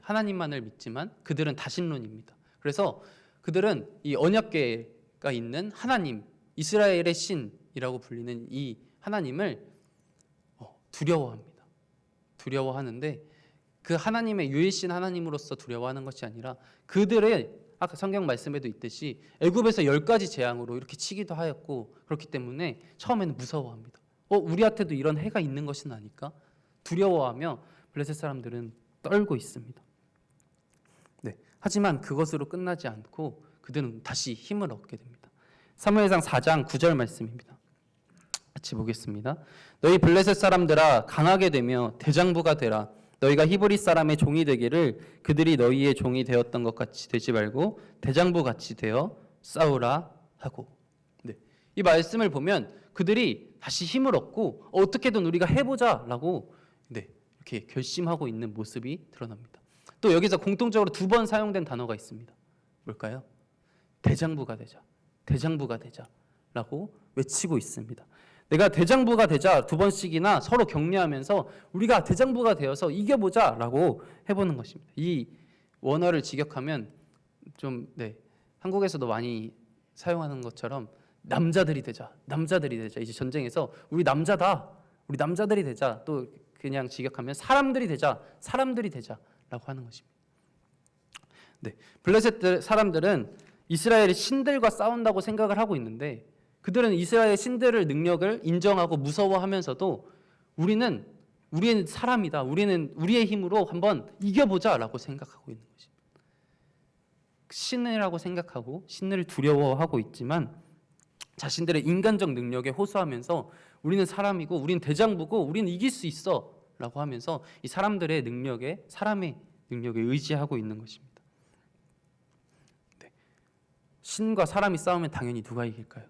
하나님만을 믿지만 그들은 다신론입니다. 그래서 그들은 이 언약궤가 있는 하나님, 이스라엘의 신이라고 불리는 이 하나님을 두려워합니다. 두려워하는데 그 하나님의 유일신 하나님으로서 두려워하는 것이 아니라 그들의 아까 성경 말씀에도 있듯이 애굽에서 10가지 재앙으로 이렇게 치기도 하였고 그렇기 때문에 처음에는 무서워합니다. 우리한테도 이런 해가 있는 것은 아닐까? 두려워하며 블레셋 사람들은 떨고 있습니다. 네, 하지만 그것으로 끝나지 않고 그들은 다시 힘을 얻게 됩니다. 사무엘상 4장 9절 말씀입니다. 같이 보겠습니다. 너희 블레셋 사람들아 강하게 되며 대장부가 되라. 너희가 히브리 사람의 종이 되기를 그들이 너희의 종이 되었던 것 같이 되지 말고 대장부 같이 되어 싸우라 하고. 네, 이 말씀을 보면 그들이 다시 힘을 얻고 어떻게든 우리가 해보자라고 이렇게 결심하고 있는 모습이 드러납니다. 또 여기서 공통적으로 2번 사용된 단어가 있습니다. 뭘까요? 대장부가 되자, 대장부가 되자라고 외치고 있습니다. 내가 대장부가 되자 2번씩이나 서로 격려하면서 우리가 대장부가 되어서 이겨보자라고 해보는 것입니다. 이 원어를 직역하면 좀 한국에서도 많이 사용하는 것처럼 남자들이 되자, 남자들이 되자. 이제 전쟁에서 우리 남자다, 우리 남자들이 되자. 또 그냥 직역하면 사람들이 되자, 사람들이 되자라고 하는 것입니다. 네, 블레셋 사람들은 이스라엘의 신들과 싸운다고 생각을 하고 있는데 그들은 이스라엘 신들의 능력을 인정하고 무서워하면서도 우리는 사람이다. 우리는 우리의 힘으로 한번 이겨보자라고 생각하고 있는 것입니다. 신이라고 생각하고 신을 두려워하고 있지만 자신들의 인간적 능력에 호소하면서 우리는 사람이고 우리는 대장부고 우리는 이길 수 있어라고 하면서 이 사람의 능력에 의지하고 있는 것입니다. 네. 신과 사람이 싸우면 당연히 누가 이길까요?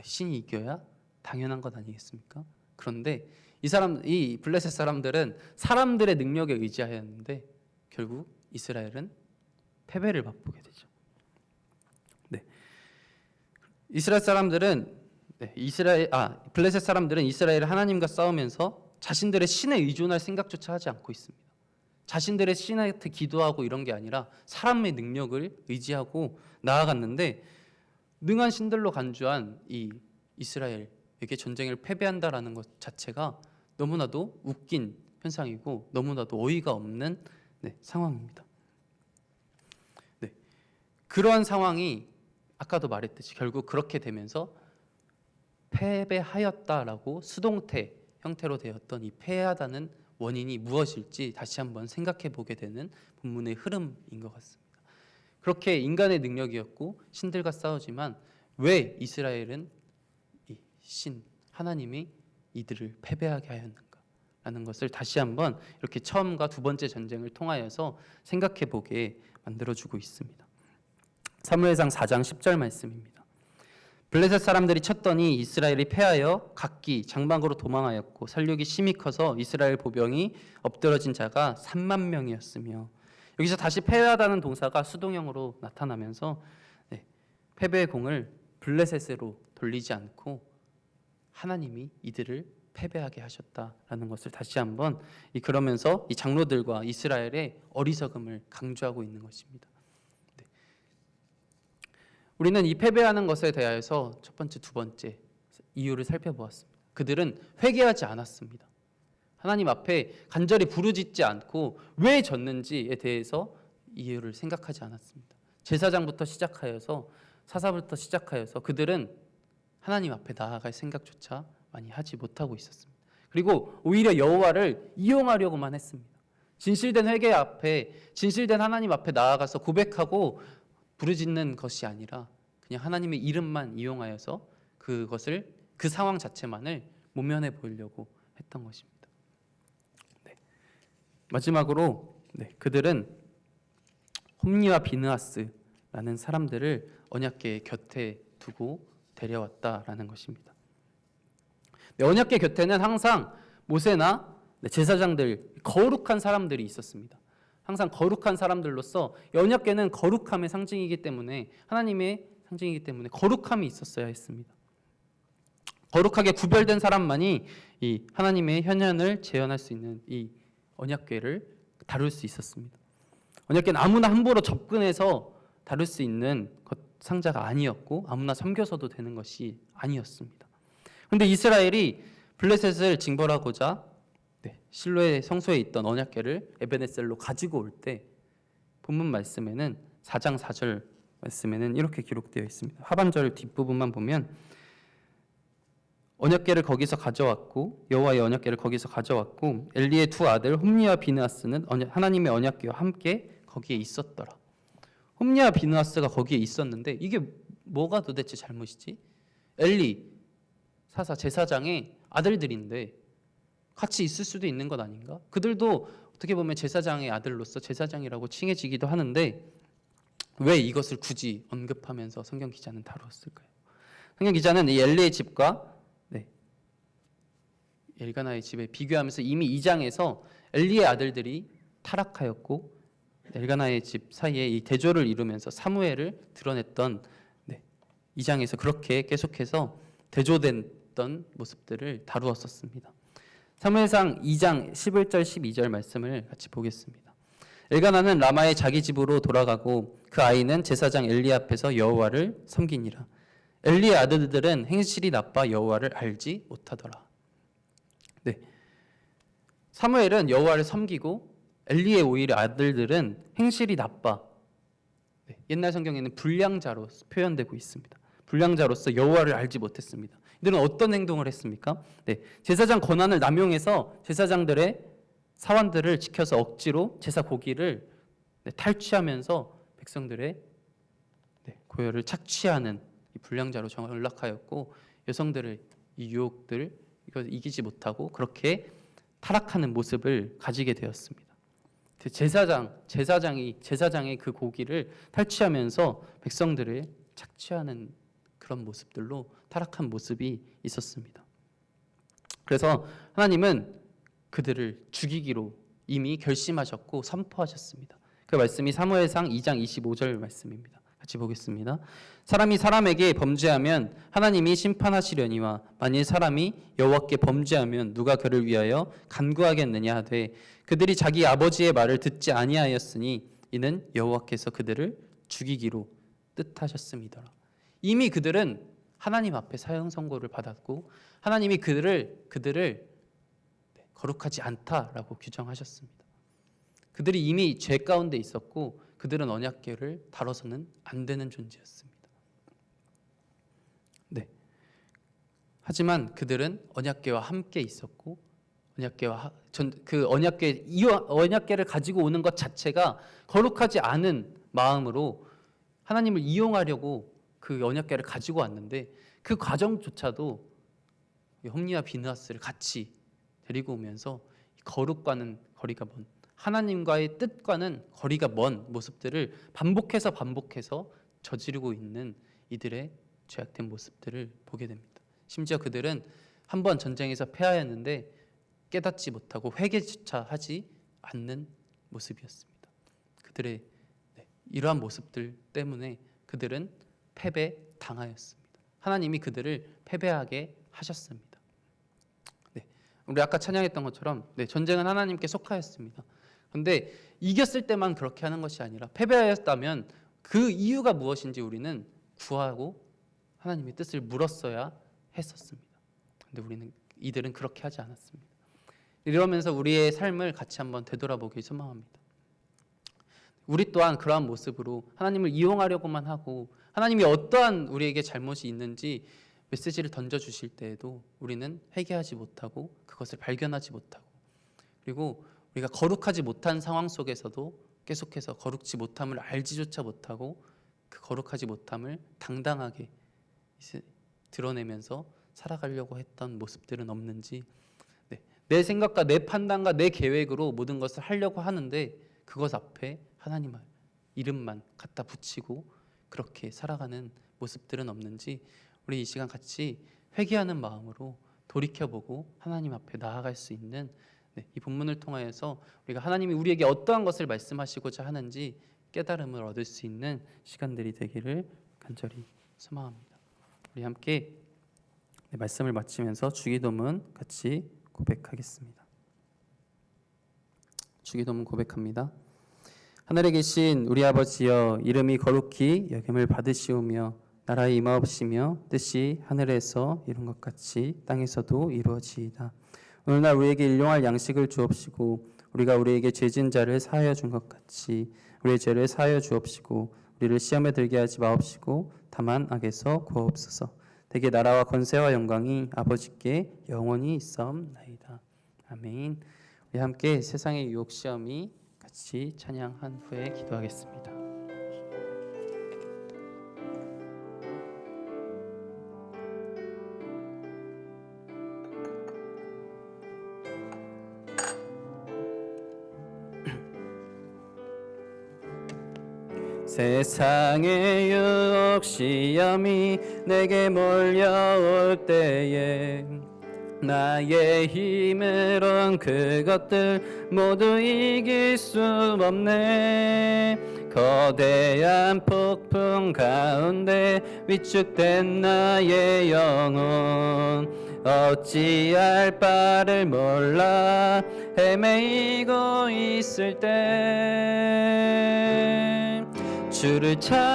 신이 이겨야 당연한 것 아니겠습니까? 그런데 이 블레셋 사람들은 사람들의 능력에 의지하였는데 결국 이스라엘은 패배를 맛보게 되죠. 네, 블레셋 사람들은 이스라엘 하나님과 싸우면서 자신들의 신에 의존할 생각조차 하지 않고 있습니다. 자신들의 신한테 기도하고 이런 게 아니라 사람의 능력을 의지하고 나아갔는데 능한 신들로 간주한 이 이스라엘에게 전쟁을 패배한다라는 것 자체가 너무나도 웃긴 현상이고 너무나도 어이가 없는 상황입니다. 네, 그러한 상황이 아까도 말했듯이 결국 그렇게 되면서 패배하였다라고 수동태 형태로 되었던 이 패하다는 원인이 무엇일지 다시 한번 생각해 보게 되는 본문의 흐름인 것 같습니다. 그렇게 인간의 능력이었고 신들과 싸우지만 왜 이스라엘은 이 신 하나님이 이들을 패배하게 하였는가라는 것을 다시 한번 이렇게 처음과 2번째 전쟁을 통하여서 생각해 보게 만들어주고 있습니다. 사무엘상 4장 10절 말씀입니다. 블레셋 사람들이 쳤더니 이스라엘이 패하여 각기 장막으로 도망하였고 살육이 심히 커서 이스라엘 보병이 엎드러진 자가 3만 명이었으며 여기서 다시 패하다는 동사가 수동형으로 나타나면서 패배의 공을 블레셋으로 돌리지 않고 하나님이 이들을 패배하게 하셨다라는 것을 다시 한번 그러면서 이 장로들과 이스라엘의 어리석음을 강조하고 있는 것입니다. 우리는 이 패배하는 것에 대하여서 첫 번째, 2번째 이유를 살펴보았습니다. 그들은 회개하지 않았습니다. 하나님 앞에 간절히 부르짖지 않고 왜 졌는지에 대해서 이유를 생각하지 않았습니다. 제사장부터 시작하여서 사사부터 시작하여서 그들은 하나님 앞에 나아갈 생각조차 많이 하지 못하고 있었습니다. 그리고 오히려 여호와를 이용하려고만 했습니다. 진실된 회개 앞에 진실된 하나님 앞에 나아가서 고백하고 부르짖는 것이 아니라 그냥 하나님의 이름만 이용하여서 그 상황 자체만을 모면해 보려고 했던 것입니다. 마지막으로 그들은 홈리와 비느하스라는 사람들을 언약궤 곁에 두고 데려왔다라는 것입니다. 언약궤 곁에는 항상 모세나 제사장들, 거룩한 사람들이 있었습니다. 항상 거룩한 사람들로서 언약궤는 거룩함의 상징이기 때문에 하나님의 상징이기 때문에 거룩함이 있었어야 했습니다. 거룩하게 구별된 사람만이 이 하나님의 현현을 재현할 수 있는 이 언약궤를 다룰 수 있었습니다. 언약궤는 아무나 함부로 접근해서 다룰 수 있는 상자가 아니었고 아무나 섬겨서도 되는 것이 아니었습니다. 그런데 이스라엘이 블레셋을 징벌하고자 실로의 성소에 있던 언약궤를 에베네셀로 가지고 올 때 본문 말씀에는 4장 4절 말씀에는 이렇게 기록되어 있습니다. 하반절 뒷부분만 보면 언약궤를 거기서 가져왔고 여호와의 언약궤를 거기서 가져왔고 엘리의 두 아들 홈리와 비느하스는 하나님의 언약궤와 함께 거기에 있었더라. 홈리와 비느하스가 거기에 있었는데 이게 뭐가 도대체 잘못이지? 엘리 사사 제사장의 아들들인데 같이 있을 수도 있는 것 아닌가? 그들도 어떻게 보면 제사장의 아들로서 제사장이라고 칭해지기도 하는데 왜 이것을 굳이 언급하면서 성경 기자는 다루었을까요? 성경 기자는 이 엘리의 집과 엘가나의 집에 비교하면서 이미 2장에서 엘리의 아들들이 타락하였고 엘가나의 집 사이에 이 대조를 이루면서 사무엘을 드러냈던 2장에서 그렇게 계속해서 대조됐던 모습들을 다루었었습니다. 사무엘상 2장 11절 12절 말씀을 같이 보겠습니다. 엘가나는 라마의 자기 집으로 돌아가고 그 아이는 제사장 엘리 앞에서 여호와를 섬기니라. 엘리의 아들들은 행실이 나빠 여호와를 알지 못하더라. 사무엘은 여호와를 섬기고 엘리의 오히려 아들들은 행실이 나빠. 옛날 성경에는 불량자로 표현되고 있습니다. 불량자로서 여호와를 알지 못했습니다. 이들은 어떤 행동을 했습니까? 제사장 권한을 남용해서 제사장들의 사원들을 지켜서 억지로 제사 고기를 탈취하면서 백성들의 고열을 착취하는 이 불량자로 전락하였고 여성들의 이 유혹들 이걸 이기지 못하고 그렇게 타락하는 모습을 가지게 되었습니다. 제사장의 그 고기를 탈취하면서 백성들을 착취하는 그런 모습들로 타락한 모습이 있었습니다. 그래서 하나님은 그들을 죽이기로 이미 결심하셨고 선포하셨습니다. 그 말씀이 사무엘상 2장 25절 말씀입니다. 같이 보겠습니다. 사람이 사람에게 범죄하면 하나님이 심판하시려니와 만일 사람이 여호와께 범죄하면 누가 그를 위하여 간구하겠느냐 하되 그들이 자기 아버지의 말을 듣지 아니하였으니 이는 여호와께서 그들을 죽이기로 뜻하셨음이더라. 이미 그들은 하나님 앞에 사형 선고를 받았고 하나님이 그들을 거룩하지 않다라고 규정하셨습니다. 그들이 이미 죄 가운데 있었고 그들은 언약궤를 다뤄서는 안 되는 존재였습니다. 하지만 그들은 언약궤와 함께 있었고 언약궤를 가지고 오는 것 자체가 거룩하지 않은 마음으로 하나님을 이용하려고 그 언약궤를 가지고 왔는데 그 과정조차도 홈리와 비느하스를 같이 데리고 오면서 거룩과는 거리가 먼 하나님과의 뜻과는 거리가 먼 모습들을 반복해서 저지르고 있는 이들의 죄악된 모습들을 보게 됩니다. 심지어 그들은 한 번 전쟁에서 패하였는데 깨닫지 못하고 회개조차 하지 않는 모습이었습니다. 그들의 이러한 모습들 때문에 그들은 패배당하였습니다. 하나님이 그들을 패배하게 하셨습니다. 우리 아까 찬양했던 것처럼 전쟁은 하나님께 속하였습니다. 그런데 이겼을 때만 그렇게 하는 것이 아니라 패배하였다면 그 이유가 무엇인지 우리는 구하고 하나님의 뜻을 물었어야 했었습니다. 그런데 이들은 그렇게 하지 않았습니다. 이러면서 우리의 삶을 같이 한번 되돌아보기 소망합니다. 우리 또한 그러한 모습으로 하나님을 이용하려고만 하고 하나님이 어떠한 우리에게 잘못이 있는지 메시지를 던져주실 때에도 우리는 회개하지 못하고 그것을 발견하지 못하고 그리고 우리가 거룩하지 못한 상황 속에서도 계속해서 거룩지 못함을 알지조차 못하고 그 거룩하지 못함을 당당하게 드러내면서 살아가려고 했던 모습들은 없는지 내 생각과 내 판단과 내 계획으로 모든 것을 하려고 하는데 그것 앞에 하나님의 이름만 갖다 붙이고 그렇게 살아가는 모습들은 없는지 우리 이 시간 같이 회개하는 마음으로 돌이켜보고 하나님 앞에 나아갈 수 있는 이 본문을 통하여서 우리가 하나님이 우리에게 어떠한 것을 말씀하시고자 하는지 깨달음을 얻을 수 있는 시간들이 되기를 간절히 소망합니다. 우리 함께 말씀을 마치면서 주기도문 같이 고백하겠습니다. 주기도문 고백합니다. 하늘에 계신 우리 아버지여 이름이 거룩히 여김을 받으시오며 나라의 임하옵시며 뜻이 하늘에서 이룬 것 같이 땅에서도 이루어지이다. 오늘날 우리에게 일용할 양식을 주옵시고 우리가 우리에게 죄진 자를 사하여 준 것 같이 우리의 죄를 사하여 주옵시고 우리를 시험에 들게 하지 마옵시고 다만 악에서 구하옵소서. 내게 나라와 권세와 영광이 아버지께 영원히 있사옵나이다. 아멘. 우리 함께 세상의 유혹 시험이 같이 찬양한 후에 기도하겠습니다. 세상의 유혹 시험이 내게 몰려올 때에 나의 힘으론 그것들 모두 이길 수 없네. 거대한 폭풍 가운데 위축된 나의 영혼 어찌할 바를 몰라 헤매이고 있을 때 주를 찬양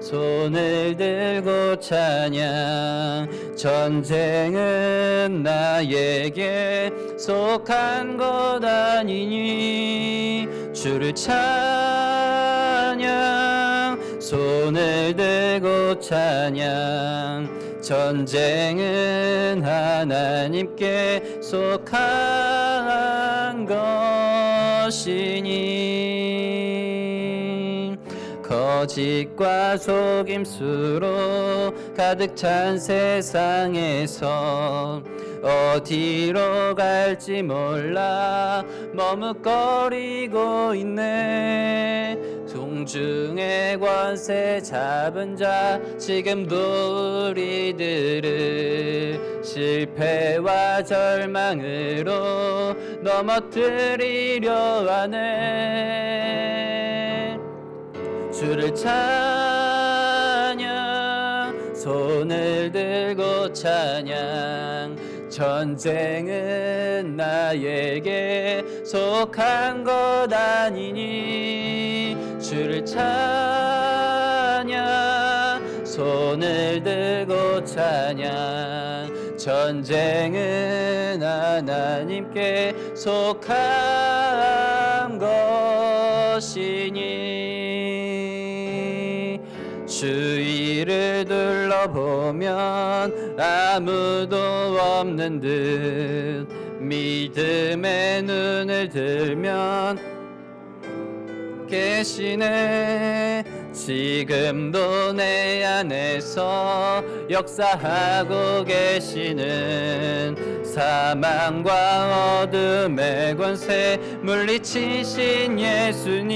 손을 들고 찬양 전쟁은 나에게 속한 것 아니니 주를 찬양 손을 들고 찬양 전쟁은 하나님께 속한 것이니 거짓과 속임수로 가득 찬 세상에서 어디로 갈지 몰라 머뭇거리고 있네. 동중의 권세 잡은 자 지금도 우리들을 실패와 절망으로 넘어뜨리려 하네. 주를 찬양 손을 들고 찬양 전쟁은 나에게 속한 것 아니니 주를 찬양 손을 들고 찬양 전쟁은 하나님께 속한 것이니 주위를 둘러보면 아무도 없는 듯 믿음의 눈을 들면 계시네. 지금도 내 안에서 역사하고 계시는 사망과 어둠의 권세 물리치신 예수님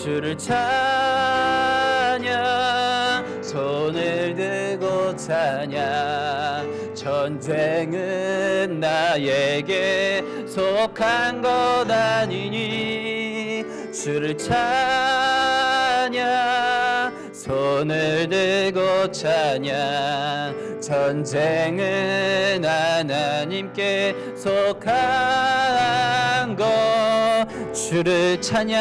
주를 찬양 손을 들고 찬양 전쟁은 나에게 속한 것 아니니 주를 찬양 손을 들고 찬양 전쟁은 하나님께 속한 것 주를 찬양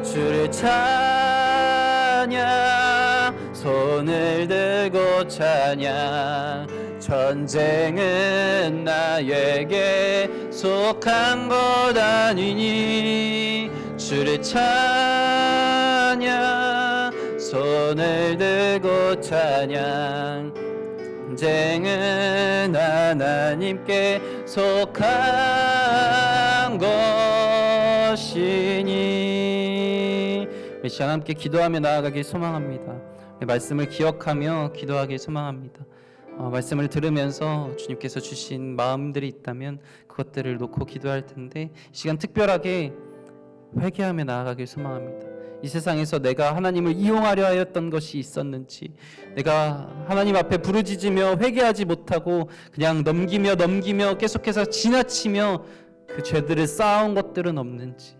주를 찬양 손을 들고 찬양 전쟁은 나에게 속한 것 아니니 주를 찬양 손을 들고 찬양 전쟁은 하나님께 속한 것이니 우리 시간 함께 기도하며 나아가길 소망합니다. 말씀을 기억하며 기도하길 소망합니다. 말씀을 들으면서 주님께서 주신 마음들이 있다면 그것들을 놓고 기도할 텐데 이 시간 특별하게 회개하며 나아가길 소망합니다. 이 세상에서 내가 하나님을 이용하려 하였던 것이 있었는지, 내가 하나님 앞에 부르짖으며 회개하지 못하고 그냥 넘기며 계속해서 지나치며 그 죄들을 쌓아온 것들은 없는지,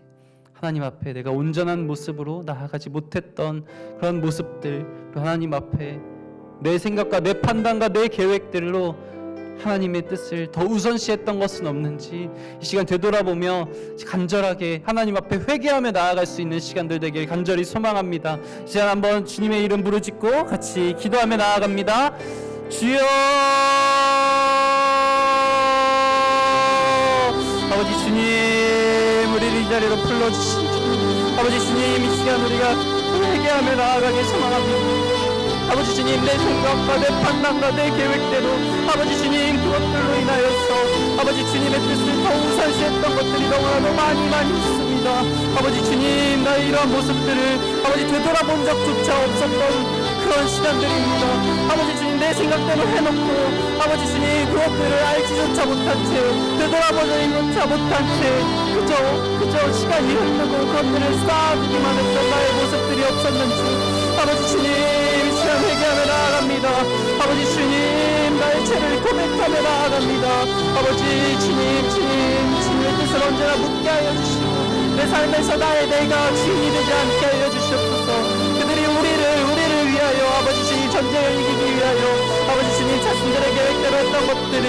하나님 앞에 내가 온전한 모습으로 나아가지 못했던 그런 모습들, 하나님 앞에 내 생각과 내 판단과 내 계획들로 하나님의 뜻을 더 우선시했던 것은 없는지 이 시간 되돌아보며 간절하게 하나님 앞에 회개하며 나아갈 수 있는 시간들 되길 간절히 소망합니다. 이 시간 한번 주님의 이름 부르짖고 같이 기도하며 나아갑니다. 주여, 아버지 주님, 우리를 이 자리로 불러주신 주님, 아버지 주님, 시간 우리가 회개하며 나아가길 소망합니다. 아버지 주님, 내 생각과 내 판단과 내 계획대로 아버지 주님 그것들로 인하여서 아버지 주님의 뜻을 더 우선시했던 것들이 너무나도 많이 있습니다. 아버지 주님, 나의 이러한 모습들을 아버지 되돌아본 적조차 없었던 그런 시간들입니다. 아버지 주님, 내 생각대로 해놓고 아버지 주님 그것들을 알지조차 못한 채 되돌아보지조차 못한 채 그저 시간이 흐르고 그것들을 쌓아두기만 했던 나의 모습들이 없었는지 아버지 주님, 이 시간 회개하며 나아갑니다. 아버지 주님, 나의 죄를 고백하며 나아갑니다. 아버지 주님, 주님의 뜻을 언제나 묻게 하여 주시고 내 삶에서 내가 주인이 되지 않게 하여 주시옵소서. 그들이 우리를 위하여 아버지 주님 전쟁을 이기기 위하여 아버지 주님 자신들의 계획대로 했던 것들을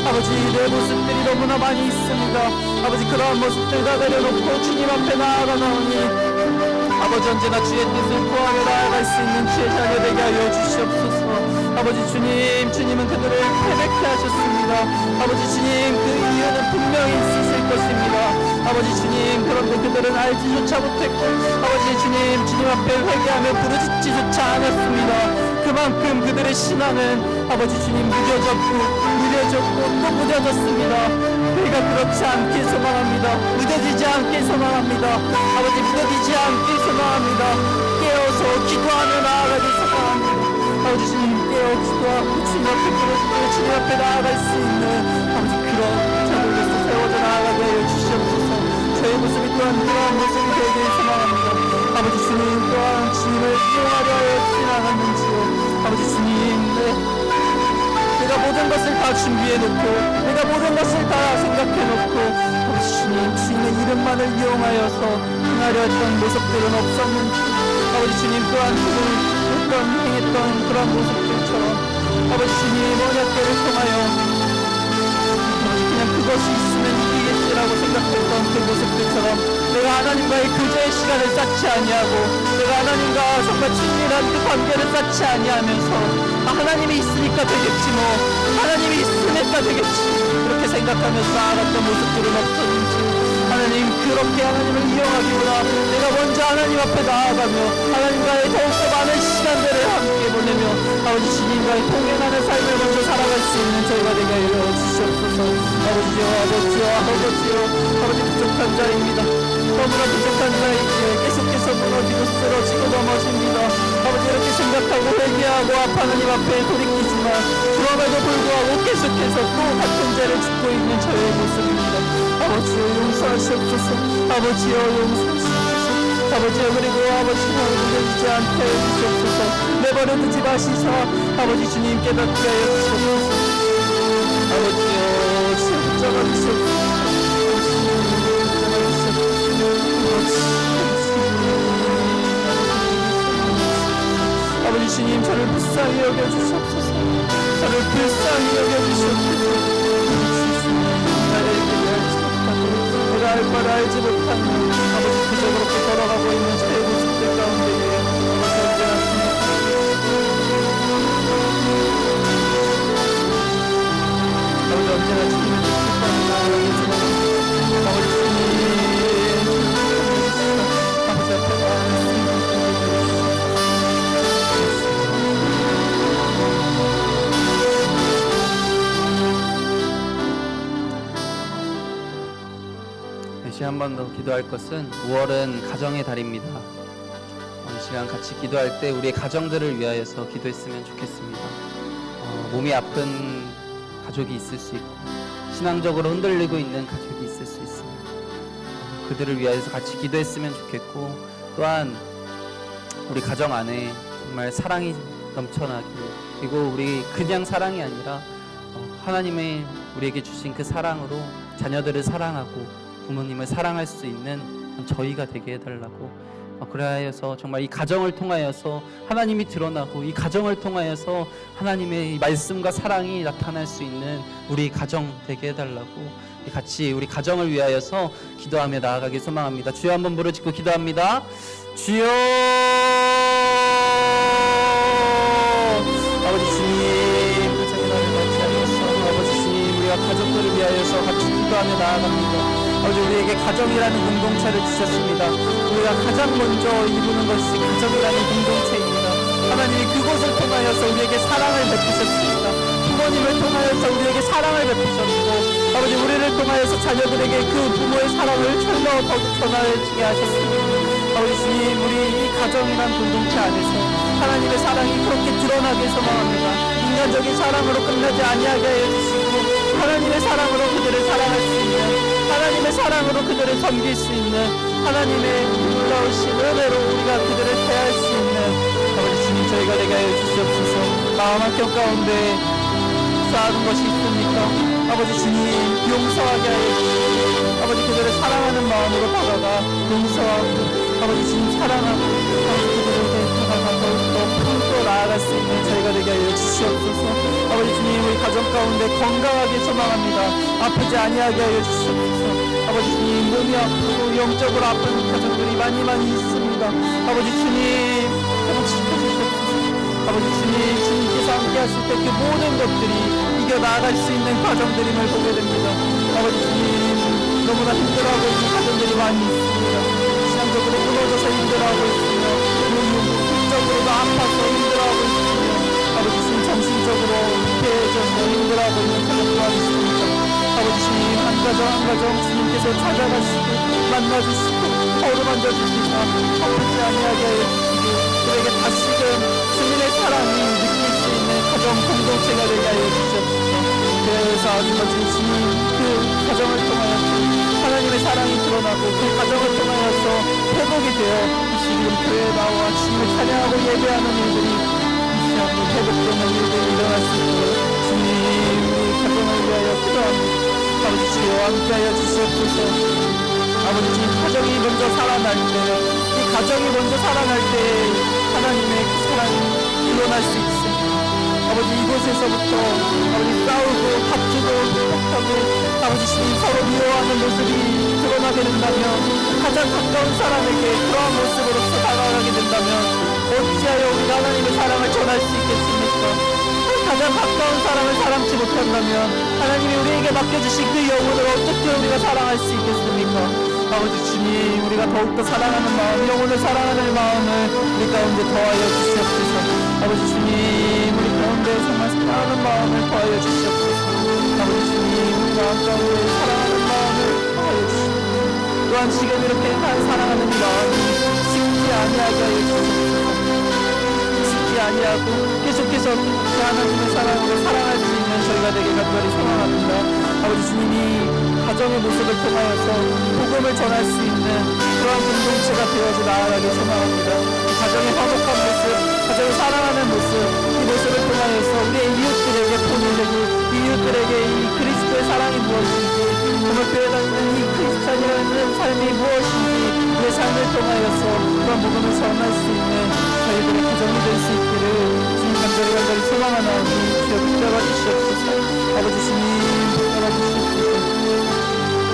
아버지 내 모습들이 너무나 많이 있습니다. 아버지 그러한 모습들 다 내려놓고 주님 앞에 나아가나오니 아버지 언제나 주의 뜻을 구하며 나아갈 수 있는 주의 자녀 되게 하여 주시옵소서. 아버지 주님, 주님은 그들을 패배케 하셨습니다. 아버지 주님, 그 이유는 분명히 있으실 것입니다. 아버지 주님, 그런데 그들은 알지조차 못했고 아버지 주님, 주님 앞에 회개하며 부르짖지조차 않았습니다. 그만큼 그들의 신앙은 아버지 주님 무뎌졌고 또 무뎌졌습니다. 우리가 그렇지 않길 소망합니다. 무뎌지지 않길 소망합니다. 아버지 무뎌지지 않길 소망합니다. 깨어서 기도하며 나아가길 소망합니다. 아버지 주님, 깨어 기도하고 주님 앞에 부르짖고 주님 앞에 나아갈 수 있는 아버지 그런 자들로서 세워져 나아가게 하여 주시옵소서. 저의 모습이 또한 그러한 모습이 되길 소망합니다. 아버지 주님, 또한 주님을 이용하려 하여 지나갔는지요. 아버지 주님, 내가 모든 것을 다 준비해놓고 내가 모든 것을 다 생각해놓고 아버지 주님, 주님의 이름만을 이용하여서 행하려 했던 모습들은 없었는지 아버지 주님, 또한 행했던 그런 모습들처럼 아버지 주님 언약궤를 통하여 그냥 그것이 있으면 이기겠지라고 생각했던 그 모습들처럼 내가 하나님과의 교제의 시간을 쌓지 아니하고 내가 하나님과 정말 친밀한 그 관계를 쌓지 아니하면서 하나님이 있으니까 되겠지 하나님이 있으니까 되겠지 그렇게 생각하면서 나아갔던 모습들은 없었는지 하나님, 그렇게 하나님을 이용하기보다 내가 먼저 하나님 앞에 나아가며 하나님과의 더욱더 많은 시간들을 함께 보내며 아버지 주님과의 통행하는 삶을 먼저 살아갈 수 있는 저희가 되게 하여 주시옵소서. 아버지요, 아버지 부족한 자입니다. 너무나 부족한 자이기에 계속해서 무너지고 쓰러지고 넘어집니다. 아버지, 이렇게 생각하고 회개하고 하나님 앞에 돌이키지만 그럼에도 불구하고 계속해서 또 같은 죄를 짓고 있는 저의 모습입니다. 아버지여, 용서하시옵소서. 아버지여, 용서하시옵소서. 아버지여, 그리고 아버지여, 무너지지 않게 해주시옵소서. 내버려 두지 마시사 아버지 주님 깨닫게 하여 주시옵소서. 아버지여, 십자가 주시옵소서. 아버지 주님, 저를 불쌍히 여겨주시옵소서. 저를 불쌍히 여겨주시옵소서. 내가 알 바를 알지 못하는 아버지 그저 그렇게 걸어가고 있는 저의 모습들 가운데에 아버지 언제나 주님의 뜻을 나아가게 주옵소서. 아버지 주님, 아버지 앞에 나아가겠습니다. 다시 한 번 더 기도할 것은 5월은 가정의 달입니다. 이 시간 같이 기도할 때 우리의 가정들을 위하여서 기도했으면 좋겠습니다. 몸이 아픈 가족이 있을 수 있고 신앙적으로 흔들리고 있는 가족이 있을 수 있습니다. 그들을 위하여서 같이 기도했으면 좋겠고 또한 우리 가정 안에 정말 사랑이 넘쳐나길 그리고 우리 그냥 사랑이 아니라 하나님의 우리에게 주신 그 사랑으로 자녀들을 사랑하고 부모님을 사랑할 수 있는 저희가 되게 해달라고 그래서 정말 이 가정을 통하여서 하나님이 드러나고 이 가정을 통하여서 하나님의 말씀과 사랑이 나타날 수 있는 우리 가정 되게 해달라고 같이 우리 가정을 위하여서 기도하며 나아가길 소망합니다. 주여 한번 부르짖고 기도합니다. 주여, 아버지 주님, 가정의 날을 맞이하여서 아버지 주님, 우리가 가족들을 위하여서 같이 기도하며 나아갑니다. 아버지 우리에게 가정이라는 공동체를 주셨습니다. 우리가 가장 먼저 이루는 것이 가정이라는 공동체입니다. 하나님이 그곳을 통하여서 우리에게 사랑을 베푸셨습니다. 부모님을 통하여서 우리에게 사랑을 베푸셨고 아버지 우리를 통하여서 자녀들에게 그 부모의 사랑을 전하게 하셨습니다. 아버지 주님 우리 이 가정이란 공동체 안에서 하나님의 사랑이 그렇게 드러나게 소망합니다. 인간적인 사랑으로 끝나지 아니하게 하여 주시고 하나님의 사랑으로 그들을 사랑할 수 있는 하나님의 사랑으로 그들을 섬길 수 있는 하나님의 놀라우신 은혜로 우리가 그들을 대할 수 있는 아버지 주님 저희가 되게 하여 주시옵소서. 마음 한켠 가운데 쌓은 것이 있습니까? 아버지 주님 용서하게 하여 주시고 아버지 그들을 사랑하는 마음으로 다가가 용서하고 아버지 주님 사랑하고 아버지 그들에게 다가가 더욱더 품고 나아갈 수 있는 저희가 되게 하여 주시옵소서. 아버지 주님 우리 가정 가운데 건강하게 소망합니다. 아프지 아니하게 하여 주시옵소서. 아버지 주님 몸이 아프고 영적으로 아픈 가정들이 많이 있습니다. 아버지 주님 회복시켜 주시옵소서. 아버지 주님 주님께서 함께 하실 때 그 모든 것들이 이겨나갈 수 있는 과정들임을 보게 됩니다. 아버지 주님 너무나 힘들어하고 있는 가정들이 많이 있습니다. 신앙적으로 무너져서 힘들어하고 있으며 영적으로도 아파서 힘들어하고 있으며 아버지 주님 정신적으로 피해져서 힘들어하고 있는 가정도 많이 있습니다. 아버지 주님 한 가정 주님께서 찾아가시고 만나주시고 어루만져 주시사 아프지 아니하게 하여 주시고 그에게 다시금 주님의 사랑이 느낄 수 있는 가정 공동체가 되게 하여 주시옵소서. 그래서 아버지 주님 그 가정을 통하여서 하나님의 사랑이 드러나고 그 가정을 통하여서 회복이 되어 지금 교회에 나와 주님을 찬양하고 예배하는 일들이 무시하고 회복되는 일들이 일어날 수 있도록 주님 우리 가정을 위하여 기도합니다. 아버지 주여 함께하여 주시옵소서. 아버지 주님 가정이 먼저 살아날 때 이 가정이 먼저 살아날 때 하나님의 그 사랑이 드러날 수 있습니다. 아버지 이곳에서부터 아버지 싸우고 다투고 폭력하고 아버지 주님 서로 미워하는 모습이 드러나게 된다면 가장 가까운 사람에게 그러한 모습으로서 다가가게 된다면 어찌하여 우리가 하나님의 사랑을 전할 수 있겠습니까? 가장 가까운 사람을 사랑치 못한다면 하나님이 우리에게 맡겨주신 그 영혼을 어떻게 우리가 사랑할 수 있겠습니까? 아버지 주님 우리가 더욱더 사랑하는 마음 영혼을 사랑하는 마음을 우리 가운데 더하여 주시옵소서. 아버지 주님 우리 가운데 정말 사랑하는 마음을 더하여 주시옵소서. 아버지 주님 우리 마음 가운데 사랑하는 마음을 더하여 주시옵소서. 또한 지금 이렇게 사랑하는 마음이 식지 아니하게 하여 주시옵소서. 아니하고 계속해서 하나님의 사랑으로 사랑할 수 있는 저희가 되게 간절히 소망합니다. 아버지 주님이 가정의 모습을 통하여서 복음을 전할 수 있는 그러한 공동체가 되어서 나아가길 소망합니다. 가정의 화목한 모습, 가정을 사랑하는 모습, 이 모습을 통하여서 우리의 이웃들에게 보내고 이웃들에게 이 그리스도의 사랑이 무엇인지 정말 교회다니는 이 크리스찬이라는 삶이 무엇인지 우리의 삶을 통하여서 그런 복음을 전할 수 있는 저희들의 가정이 될 수 있기를 주님 간절히 소망하나니 주여 붙잡아 주시옵소서. 아버지 주님 붙잡아 주시옵소서.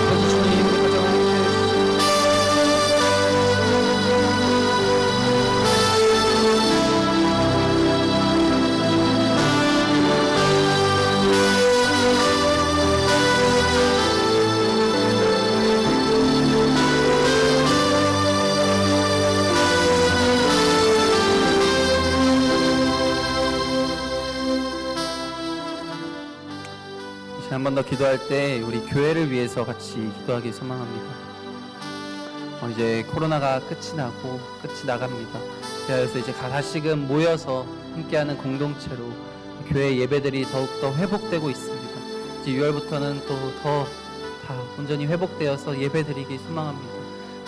아버지 주님 우리 가정을 위해 한 번 더 기도할 때 우리 교회를 위해서 같이 기도하기 소망합니다. 이제 코로나가 끝이 나갑니다. 그래서 이제 다시금 모여서 함께하는 공동체로 교회 예배들이 더욱더 회복되고 있습니다. 이제 6월부터는 또 더 다 온전히 회복되어서 예배드리기 소망합니다.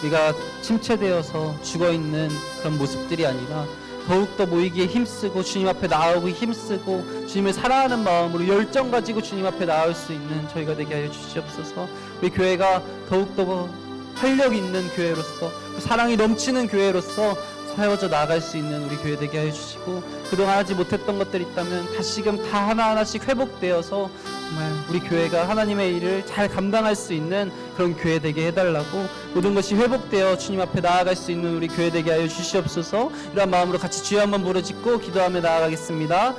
우리가 침체되어서 죽어있는 그런 모습들이 아니라 더욱더 모이기에 힘쓰고 주님 앞에 나아오기 힘쓰고 주님을 사랑하는 마음으로 열정 가지고 주님 앞에 나올 수 있는 저희가 되게 하여 주시옵소서. 우리 교회가 더욱더 활력 있는 교회로서 사랑이 넘치는 교회로서 세워져 나아갈 수 있는 우리 교회 되게 하여 주시고 그동안 하지 못했던 것들이 있다면 다시금 다 하나하나씩 회복되어서 정말 우리 교회가 하나님의 일을 잘 감당할 수 있는 그런 교회 되게 해달라고 모든 것이 회복되어 주님 앞에 나아갈 수 있는 우리 교회 되게 하여 주시옵소서. 이런 마음으로 같이 주여 한번 부르짖고 기도하며 나아가겠습니다.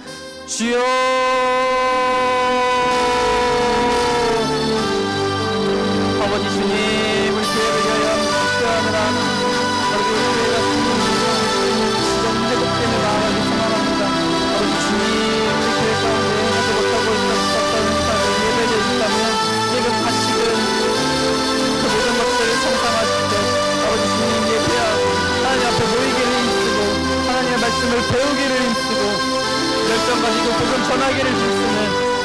주여 아버지 주님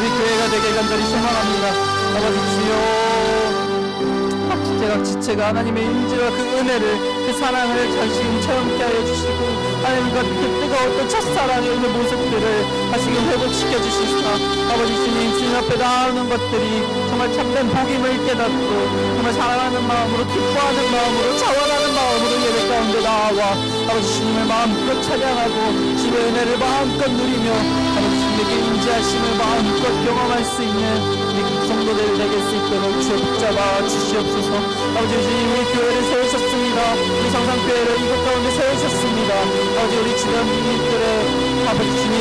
우리 교회가 되길 간절히 소망합니다. 아버지 주여, 각 지체가 하나님의 임재와 그 은혜를, 그 사랑을 다시금 체험케 하여 주시고, 하나님과 그 뜨거웠던 첫사랑의 그 모습들을 다시금 회복시켜 주시사, 아버지 주님, 주님 앞에 나오는 것들이 정말 참된 복임을 깨닫고 정말 사랑하는 마음으로, 기뻐하는 마음으로, 자원하는 마음으로 예배 가운데 나와 아버지 주님을 마음껏 찬양하고 주님의 은혜를 마음껏 누리며 아버지 주님에게 임재하심을 마음껏 경험할 수 있는 우리 성도들 되게 수 있도록 주여 붙잡아 주시옵소서. 아버지 주님, 우리 교회를 세우셨습니다. 우리 성산교회를 이곳 가운데 세우셨습니다. 아버지 우리 주변민들의 아버지 주님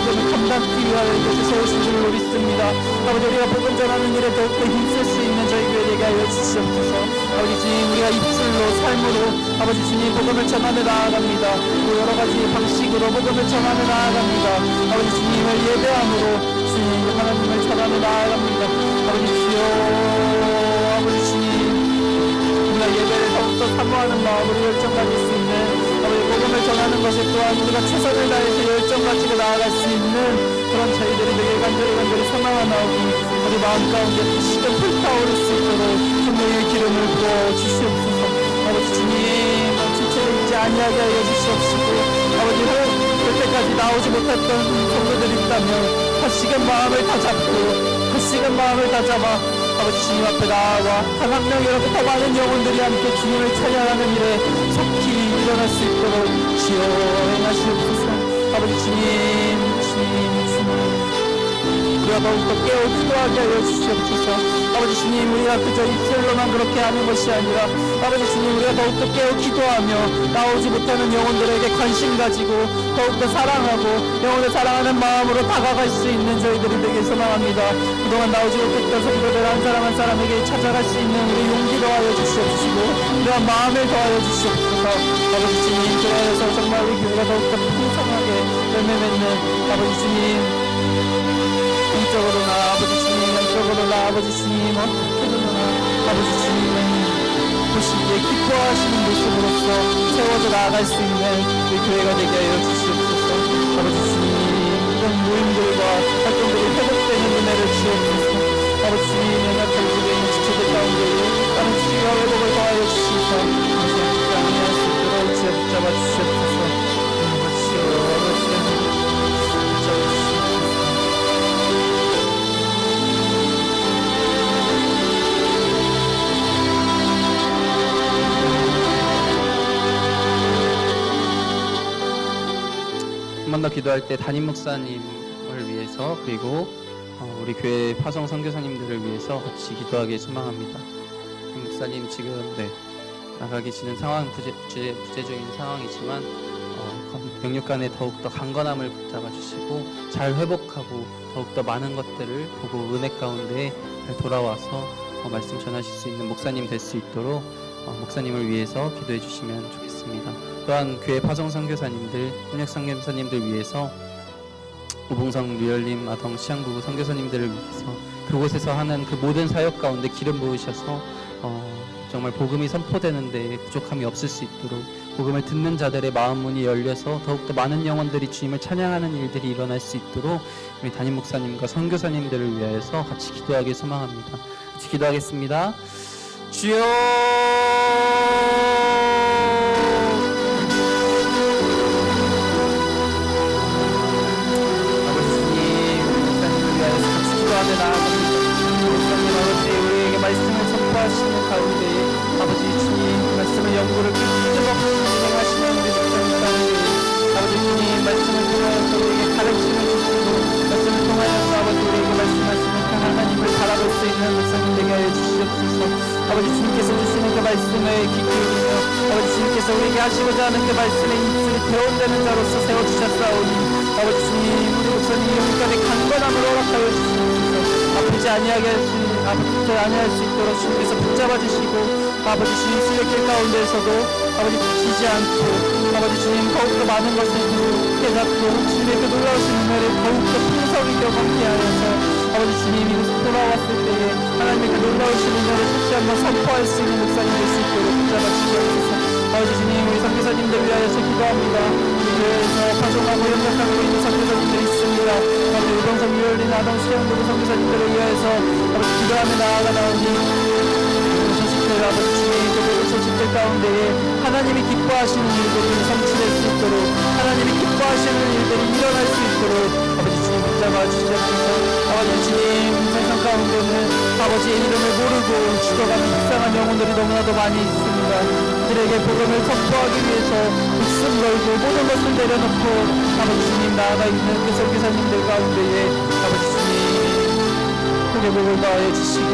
복음을 감당하기 위하여 이곳에 세우신 줄로 믿습니다. 아버지 우리가 복음 전하는 일에 더욱더 힘쓸 수 있는 저희 교회 되게 하여 주시옵소서. 아버지 주님, 우리가 입술로 삶으로 아버지 주님 복음을 전하며 나아갑니다. 또 여러 가지 방식으로 복음을 전하며 나아갑니다. 아버지 주님을 예배함으로 주님 하나님을 전하며 나아갑니다. 아버지 주여, 아버지 주님, 우리가 예배를 더욱더 사모하는 마음으로 열정 가질 수 있는 아버지 복음을 전하는 것에 또한 우리가 최선을 다해서 열정 가지고 나아갈 수 있는 그런 저희들이 되게 간절히 소망하나오니 우리 마음 가운데 다시금 불타오를 수 있도록 성령의 기름을 부어 주시옵소서. 아버지 주님, 지체를 잊지 아니하게 하여 주시옵시고, 아버지 여태까지 나오지 못했던 성도들이 있다면 다시금 마음을 다잡고 다시금 마음을 다잡아 아버지 주님 앞에 나와 단 한 명이라도 더 많은 영혼들이 함께 주님을 찬양하는 일에 속히 일어날 수 있도록 주여 행하시옵소서. 아버지 주님, 우리가 더욱더 깨어 기도하게 하여 주시옵소서. 아버지 주님, 우리가 그저 입술로만 그렇게 하는 것이 아니라 아버지 주님, 우리가 더욱더 깨어 기도하며 나오지 못하는 영혼들에게 관심 가지고 더욱더 사랑하고 영혼을 사랑하는 마음으로 다가갈 수 있는 저희들이 되길 소망합니다. 그동안 나오지 못했던 성도들 한 사람 한 사람에게 찾아갈 수 있는 우리 용기 더하여 주시옵시고 그러한 마음을 더하여 주시옵소서. 아버지 주님, 그래서 정말 우리 교회가 더욱더 풍성하게 열매 맺는 아버지 주님, 영적으로나 아버지 주님, 영적으로나 아버지 주님, 어떻게든나 아버지 주님의 보시기에 기뻐하시는 모습으로서 세워져 나아갈 수 있는 우리 교회가 되게 하여 주시옵소서. 아버지 주님, 이런 모임들과 활동들이 회복되는 은혜를 주옵소서. 아버지 주님, 연약한 집에 있는 지체들 가운데 나는 치유와 회복을 더하여 주시옵소서. 항상 양해할 수 있도록 주여 붙잡아 주시옵소서. 주여 아버지 붙잡아 주시옵소서. 한 번 더 기도할 때 담임 목사님을 위해서 그리고 우리 교회 파송 선교사님들을 위해서 같이 기도하길 소망합니다. 담임 목사님 지금 나가 계시는 상황 부재중인 상황이지만 영육 간에 더욱더 강건함을 붙잡아 주시고 잘 회복하고 더욱더 많은 것들을 보고 은혜 가운데 잘 돌아와서 말씀 전하실 수 있는 목사님 될 수 있도록 목사님을 위해서 기도해 주시면 좋겠습니다. 또한 교회 파송 선교사님들, 협력 선교사님들 위해서 오봉성, 류열림, 아동, 시향부부 선교사님들을 위해서 그곳에서 하는 그 모든 사역 가운데 기름 부으셔서 정말 복음이 선포되는데 부족함이 없을 수 있도록 복음을 듣는 자들의 마음 문이 열려서 더욱더 많은 영혼들이 주님을 찬양하는 일들이 일어날 수 있도록 우리 담임 목사님과 선교사님들을 위하여서 같이 기도하길 소망합니다. 같이 기도하겠습니다. 주여, 아버지 주님, 목사님을 위하여서 같이 기도하며 나아갑니다. 목사님 아버지, 우리에게 말씀을 선포하시는 가운데 아버지 주님, 말씀을 연구를 끊임없이 진행하시는 우리 목사님 가운데 아버지 주님, 말씀을 통하여서 우리에게 가르침을 주시고 말씀을 통하여서 아버지 우리에게 말씀하시는 그 하나님을 바라볼 수 있는 목사님 되게 하여 주시옵소서. 아버지 주님께서 주시는 그 말씀에 귀 기울이며 아버지 주님께서 우리에게 하시고자 하는 그 말씀에 입술이 대원되는 자로서 세워주셨사오니 아버지 주님, 우리 목사님 영까지 강건함을 허락하여 주시옵소서. 아프지 아니할 수 있도록 주님께서 붙잡아 주시고 아버지 주님 순례길 가운데에서도 아버지 지지 않고 아버지 주님 더욱더 많은 것을 깨닫고 주님의 그 놀라우신 은혜를 더욱더 풍성히 경험케 하여서 아버지 주님 이곳에 돌아왔을 때에 하나님의 그 놀라우신 은혜를 다시 한번 선포할 수 있는 목사님 될 수 있도록 붙잡아 주시옵소서. 아버지 주님, 우리 선교사님들 위하여서 기도합니다. 우리 교회에서 파송하고 협력하고 있는 선교사님들이 있습니다. 아버지 우병성, 유열린, 아동, 동수장되고 선교사님들을 위하여서 아버지 기도하며 나아가나오니 소식들 아버지 주님 그 모든 소식들 가운데에 하나님이 기뻐하시는 일들이 성취될 수 있도록 하나님이 기뻐하시는 일들이 일어날 수 있도록 아버지 주님 붙잡아 주시옵소서. 아버지 주님 세상 가운데는 아버지의 이름을 모르고 죽어가는 불쌍한 영혼들이 너무나도 많이 있습니다. 그들에게 복음을 선포하기 위해서 목숨 걸고 모든 것을 내려놓고 아버지 주님 나아가 있는 그 선교사님들 가운데에 아버지 주님 복의 복을 더하여 주시고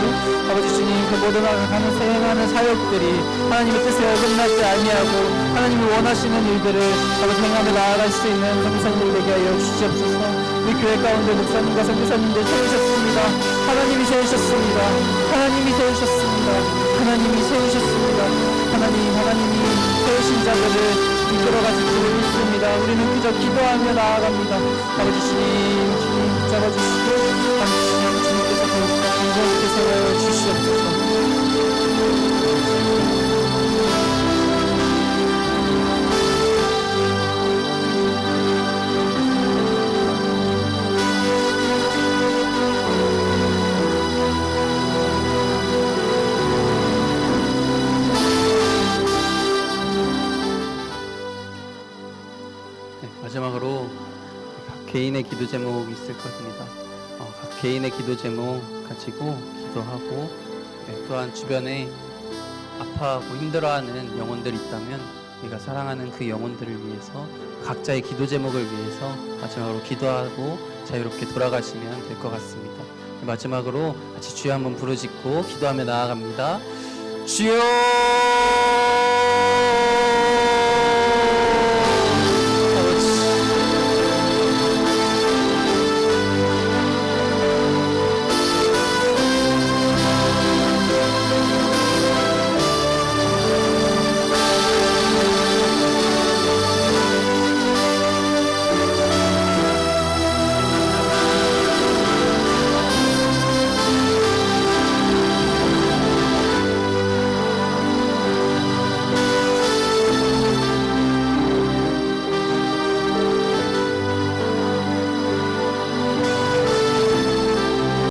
아버지 주님 그 모든 행하는 사역들이 하나님의 뜻에 어긋나지 아니하고 하나님이 원하시는 일들을 아버지 행하며 나아갈 수 있는 선교사님들 되게 하여 주시옵소서. 우리 교회 가운데 목사님과 선교사님들 세우셨습니다. 하나님이 세우셨습니다. 하나님이 세우셨습니다. 하나님이 세우셨습니다. 하나님이 세우신 자들을 이끌어가실 줄 믿습니다. 우리는 그저 기도하며 나아갑니다. 아버지 주님 붙잡아주시고 아버지 주님 주님께서 더욱더 인정있게 세워 주시옵소서. 마지막으로 각 개인의 기도 제목이 있을 겁니다. 각 개인의 기도 제목 가지고 기도하고 또한 주변에 아파하고 힘들어하는 영혼들이 있다면 우리가 사랑하는 그 영혼들을 위해서 각자의 기도 제목을 위해서 마지막으로 기도하고 자유롭게 돌아가시면 될 것 같습니다. 마지막으로 같이 주여 한번 부르짖고 기도하며 나아갑니다. 주여